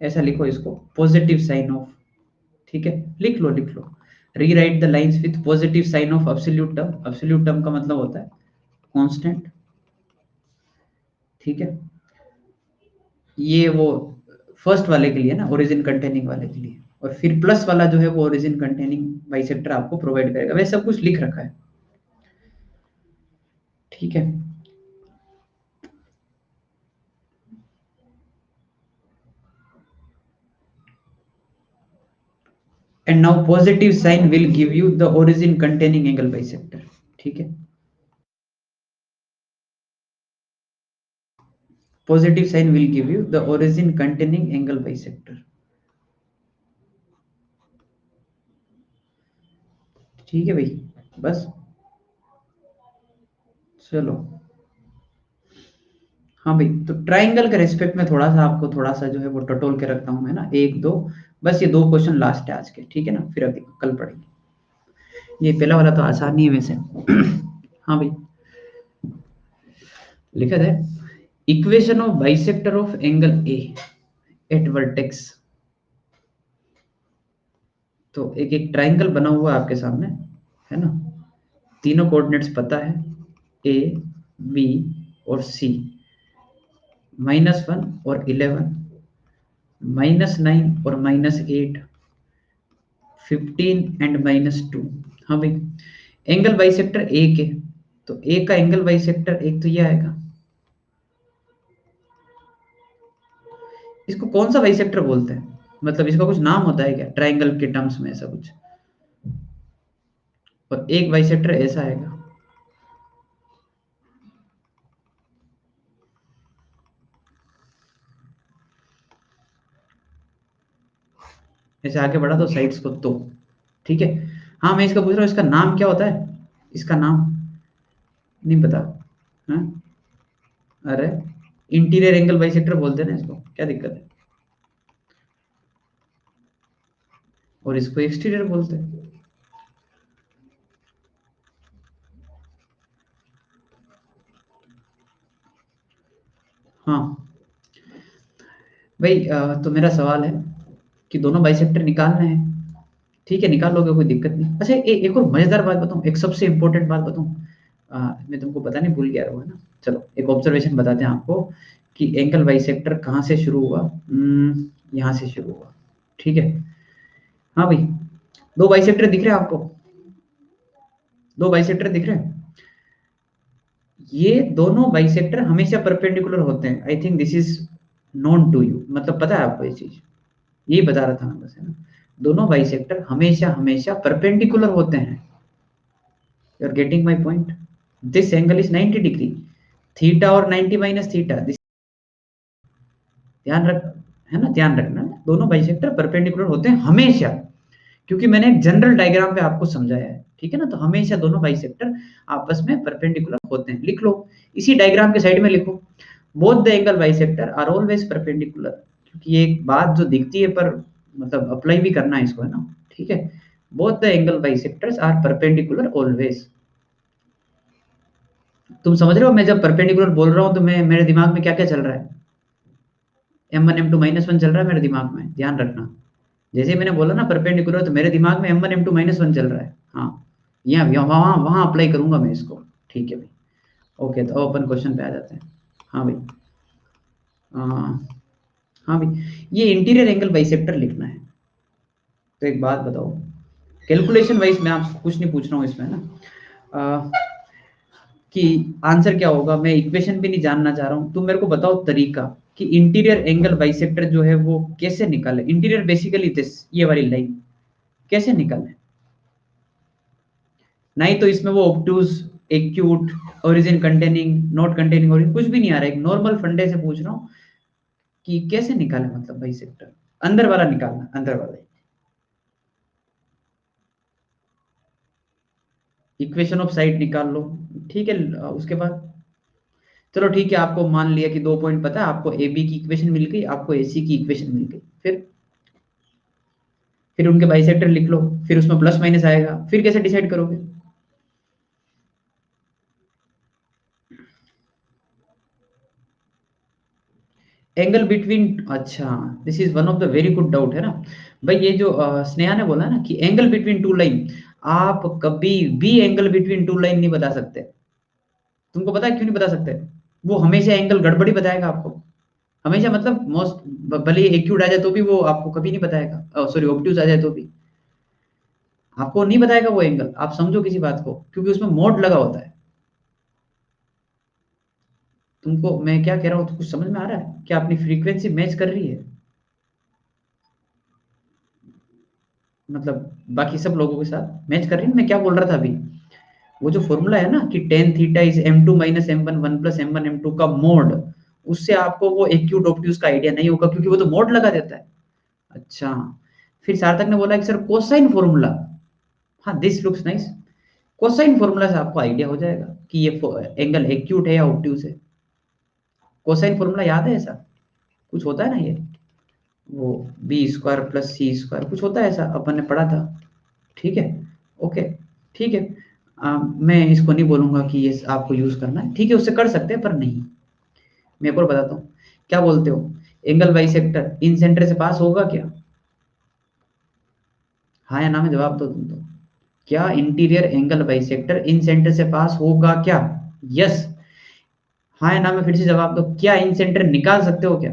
ऐसा लिखो इसको, पॉजिटिव साइन ऑफ। ठीक है? लिख लो लिख लो। Rewrite the lines with positive sign of absolute term. Absolute term का मतलब होता है कांस्टेंट। ठीक है? ये वो फर्स्ट वाले के लिए ना, ओरिजिन कंटेनिंग वाले के लिए, और फिर प्लस वाला जो है वो ओरिजिन कंटेनिंग बाइसेक्टर आपको प्रोवाइड करेगा। वैसे सब कुछ लिख रखा है। ठीक है? And now positive sign will give you the origin containing angle bisector. ठीक है? Positive sign will give you the origin containing angle bisector. ठीक है भाई, बस। चलो, हाँ भाई, तो ट्राइंगल के रेस्पेक्ट में थोड़ा सा आपको थोड़ा सा जो है वो टटोल के रखता हूँ मैं ना, एक दो, बस ये दो क्वेश्चन लास्ट है आज के। ठीक है ना? फिर अभी कल पढ़ेंगे। ये पहला वाला तो आसान ही है वैसे। हाँ भाई, लिखा है equation of bisector of angle A eight vertex. तो एक एक ट्राइंगल बना हुआ है आपके सामने, है ना, तीनों कोऑर्डिनेट्स पता है, ए बी और सी, -1 और 11, -9 और -8, 15 एंड -2। हाँ भाई, एंगल बाइसेक्टर एक है, तो ए का एंगल बाइसेक्टर एक तो ये आएगा। इसको कौन सा बाइसेक्टर बोलते हैं, मतलब इसका कुछ नाम होता है क्या ट्राइंगल के टर्म्स में, ऐसा कुछ? और एक बाइसेक्टर ऐसा आएगा। ऐसे आगे बढ़ा दो साइड्स को तो, ठीक है। हाँ मैं इसका पूछ रहा हूँ, इसका नाम क्या होता है, इसका नाम नहीं पता? हाँ, अरे इंटीरियर एंगल बाइसेक्टर बोलते हैं ना इसको, क्या दिक्कत है? और इसको एक्सटीरियर बोलते हैं। हाँ भाई, तो मेरा सवाल है कि दोनों बाइसेक्टर निकालने हैं, ठीक है, निकाल लोगे, कोई दिक्कत नहीं। अच्छा एक और मजेदार बात बताऊं, एक सबसे इंपॉर्टेंट बात बताऊं, मैं तुमको पता नहीं भूल गया है ना। चलो एक ऑब्जर्वेशन बताते हैं आपको कि एंगल बाइसेक्टर कहाँ से शुरू हुआ। यहाँ से शुरू हुआ, ठीक है। हाँ भाई, दो बाइसेक्टर दिख रहे हैं आपको, दो बाइसेक्टर दिख रहे हैं। ये दोनों बाइसेक्टर हमेशा परपेंडिकुलर होते हैं। I think this is known to you, मतलब पता है आपको ये चीज, यही बता रहा था मैं बस, है ना। दोनों बाइसेक्टर हमेशा हमेशा परपेंडिकुलर होते हैं। You are getting my point? This angle is 90 degree, theta और 90 माइनस थीटा, ध्यान रख, है ना, ध्यान रखना, दोनों बाइसेक्टर परपेंडिकुलर होते हैं हमेशा, क्योंकि मैंने एक जनरल डायग्राम पे आपको समझाया है, ठीक है ना। तो हमेशा दोनों बाइसेक्टर आपस में परपेंडिकुलर होते हैं, लिख लो, इसी डायग्राम के साइड में लिखो, both the angle bisector are always perpendicular, क्योंकि ये एक बात जो दिखती है पर मतलब अप्लाई भी करना है इसको, है ना, ठीक है। Both the angle bisectors are perpendicular always. तुम समझ रहे हो, मैं जब परपेंडिकुलर बोल रहा हूँ तो मैं, मेरे दिमाग में क्या क्या चल रहा है, m1 m2 -1 चल रहा है मेरे दिमाग में, ध्यान रखना। जैसे ही मैंने बोला ना परपेंडिकुलर, तो मेरे दिमाग में m1 m2 -1 चल रहा है। हाँ, यहाँ वहाँ वहाँ अप्लाई करूंगा मैं इसको, ठीक है भाई। ओके, तो अपन क्वेश्चन पे आ जाते हैं। हाँ भाई, हाँ भाई, ये इंटीरियर एंगल बाइसेक्टर लिखना है। तो एक बात बताओ, कैलकुलेशन वाइज मैं आपसे कुछ नहीं पूछ रहा हूँ इसमें ना, आ, कि आंसर क्या होगा, मैं इक्वेशन भी नहीं जानना चाह रहा हूँ, तुम मेरे को बताओ तरीका कि इंटीरियर एंगल बाइसेक्टर जो है वो कैसे निकाले। इंटीरियर बेसिकली दिस, ये वाली लाइन कैसे निकाले, नहीं तो इसमें वो obtuse, acute, origin containing, not containing, और कुछ भी नहीं आ रहा है, एक नॉर्मल फंडे से पूछ रहा हूँ कि कैसे निकाले, मतलब बाइसेक्टर अंदर वाला निकालना, अंदर वाला इक्वेशन ऑफ साइड निकाल लो, ठीक है। उसके बाद चलो ठीक है, आपको मान लिया कि 2 पॉइंट पता है, आपको ए बी की इक्वेशन मिल गई, आपको ए सी की इक्वेशन मिल गई, फिर उनके बाइसेक्टर लिख लो, फिर उसमें प्लस माइनस आएगा, फिर कैसे डिसाइड करोगे? एंगल बिटवीन, अच्छा, this is one of the very good doubt, है ना भाई। ये जो स्नेहा ने बोला ना कि एंगल बिटवीन टू लाइन, आप कभी भी एंगल बिटवीन टू लाइन नहीं बता सकते। तुमको पता है क्यों नहीं बता सकते? वो हमेशा एंगल गड़बड़ी बताएगा आपको, हमेशा, मतलब मोस्ट, भले ही एक्यूट आ जाए तो भी वो आपको कभी नहीं बताएगा, सॉरी ऑब्ट्यूज आ जाए तो भी आपको नहीं बताएगा वो एंगल। आप समझो किसी बात को, क्योंकि उसमें मोड लगा होता है। तुमको मैं क्या कह रहा हूँ, तो कुछ समझ में आ रहा है क्या? अपनी फ्रीक्वेंसी मैच कर रही है, मतलब बाकी सब लोगों के साथ मैच कर रही है। मैं क्या बोल रहा था अभी, वो जो फॉर्मूला है ना कि tan theta is m2 minus m1 1 plus m1 m2 का मोड, उससे आपको वो एक्यूट ऑब्ट्यूज का आइडिया नहीं होगा, क्योंकि वो तो मोड लगा देता है। अच्छा, फिर सार्थक ने बोला कि सर कोसाइन फॉर्मूला, हाँ this looks nice, cosine formula से आपको आइडिया हो जाएगा कि ये एंगल एक्यूट है या ऑब्ट्यूज है। कोसाइन फॉर्मूला याद है ऐसा कुछ होता है ना, ये वो बी स्क्वायर प्लस सी स्क्वायर कुछ होता है ऐसा, अपन ने पढ़ा था, ठीक है। ओके, ठीक है। मैं इसको नहीं बोलूंगा कि ये आपको यूज करना है, ठीक है, उससे कर सकते हैं पर नहीं। मैं एक और बताता हूँ, क्या बोलते हो, एंगल बाइसेक्टर इन सेंटर से पास होगा क्या? हाँ या ना में जवाब दो तुम तो। क्या इंटीरियर एंगल बाइसेक्टर इन सेंटर से पास होगा क्या? यस। हाँ या ना में फिर से जवाब दो, क्या इन सेंटर निकाल सकते हो क्या?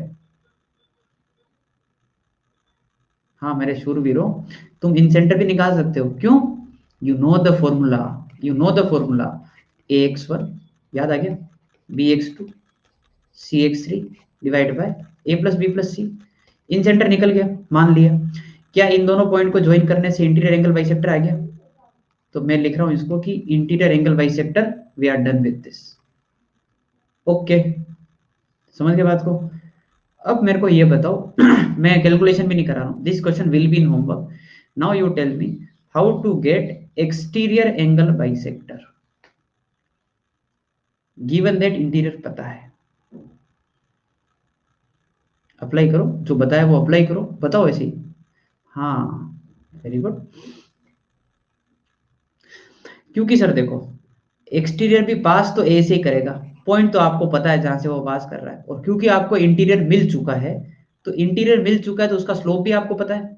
हाँ मेरे शूरवीरों, तुम इन सेंटर भी निकाल सकते हो, क्यों? You know the formula, you know the formula, A x one, याद आ गया, B x two, C x three divide by A plus B plus C. Incentre निकल गया, मान लिया। क्या इन दोनों पॉइंट को ज्वाइन करने से इंटीरियर एंगल बाइसेक्टर आ गया? तो मैं लिख रहा हूं इसको कि interior angle bisector, we are done with this. Okay, समझ गए बात को? अब मेरे को ये बताओ मैं कैलकुलेशन भी नहीं करा रहा हूं, this question will be in homework. Now you tell me how to get exterior angle bisector given that interior पता है। अप्लाई करो, जो बताया वो अप्लाई करो, बताओ ऐसे ही। हाँ, वेरी गुड। क्योंकि सर देखो, एक्सटीरियर भी पास तो ए से ही करेगा, पॉइंट तो आपको पता है जहां से वो पास कर रहा है, और क्योंकि आपको इंटीरियर मिल चुका है, तो इंटीरियर मिल चुका है तो उसका स्लोप भी आपको पता है,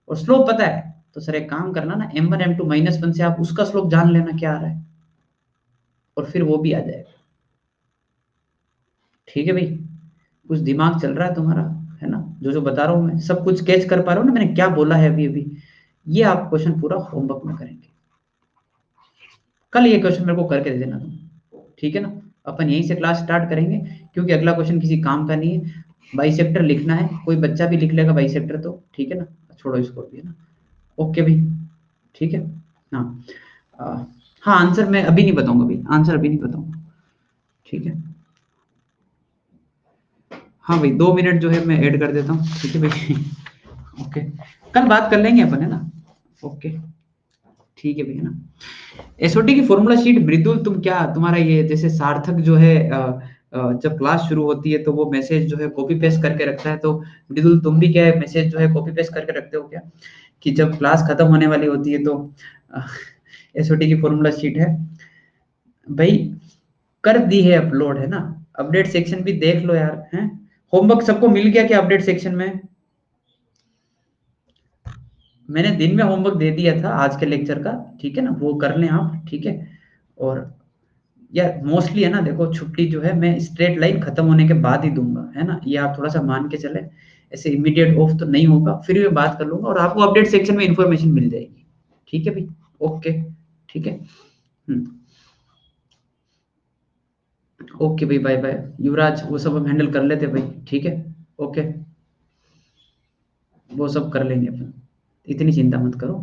और स्लोप पता है तो सर एक काम करना ना, m1 m2 -1 से आप उसका स्लोप जान लेना क्या आ रहा है, और फिर वो भी आ जाएगा। ठीक है भाई, कुछ दिमाग चल रहा है तुम्हारा, है ना? जो जो बता रहा हूँ मैं सब कुछ कैच कर पा रहा हूँ ना, मैंने क्या बोला है अभी अभी। ये आप क्वेश्चन पूरा होमवर्क में करेंगे, कल ये क्वेश्चन मेरे को करके दे देना तुम, ठीक है ना? अपन यहीं से क्लास स्टार्ट करेंगे, क्योंकि अगला क्वेश्चन किसी काम का नहीं है। बाइसेक्टर लिखना है, कोई बच्चा भी लिख लेगा बाइसेक्टर, तो ठीक है ना, छोड़ो इसको भी, है ना? ओके भाई, ठीक है। हाँ, आ, हाँ आंसर मैं अभी नहीं बताऊंगा भाई, आंसर अभी नहीं बताऊंगा, ठीक है? हाँ भाई, 2 मिनट जो है मैं ऐड कर देता हूँ, ठीक है भाई ओके, कल बात कर लेंगे अपन, है ना? ओके, ठीक है भाई, है ना? एसओटी की फॉर्मूला शीट मृदुल, तुम क्या, तुम्हारा ये जैसे सार्थक जो है जब क्लास शुरू होती है तो वो मैसेज जो है कॉपी पेस्ट करके रखता है, तो मृदुल तुम भी क्या है मैसेज जो है कॉपी पेस्ट करके रखते हो क्या, कि जब क्लास खत्म होने वाली होती है तो एसओटी की फॉर्मूला शीट है भाई, कर दी है अपलोड, है ना? अपडेट सेक्शन भी देख लो यार, हैं? होमवर्क सबको मिल गया क्या अपडेट सेक्शन में? मैंने दिन में होमवर्क दे दिया था आज के लेक्चर का, ठीक है ना, वो कर लें आप, ठीक है? और यार मोस्टली है ना, देखो छुट्टी जो है मैं स्ट्रेट लाइन खत्म होने के बाद ही दूंगा, है ना? ये आप थोड़ा सा मान के चले, ऐसे इमीडिएट ऑफ तो नहीं होगा, फिर मैं बात कर लूंगा और आपको अपडेट सेक्शन में इंफॉर्मेशन मिल जाएगी, ठीक है भाई? ओके, ठीक है। हम्म, ओके भाई, बाय बाय। युवराज, वो सब हम हैंडल कर लेते हैं भाई, ठीक है? ओके, वो सब कर लेंगे अपन, इतनी चिंता मत करो।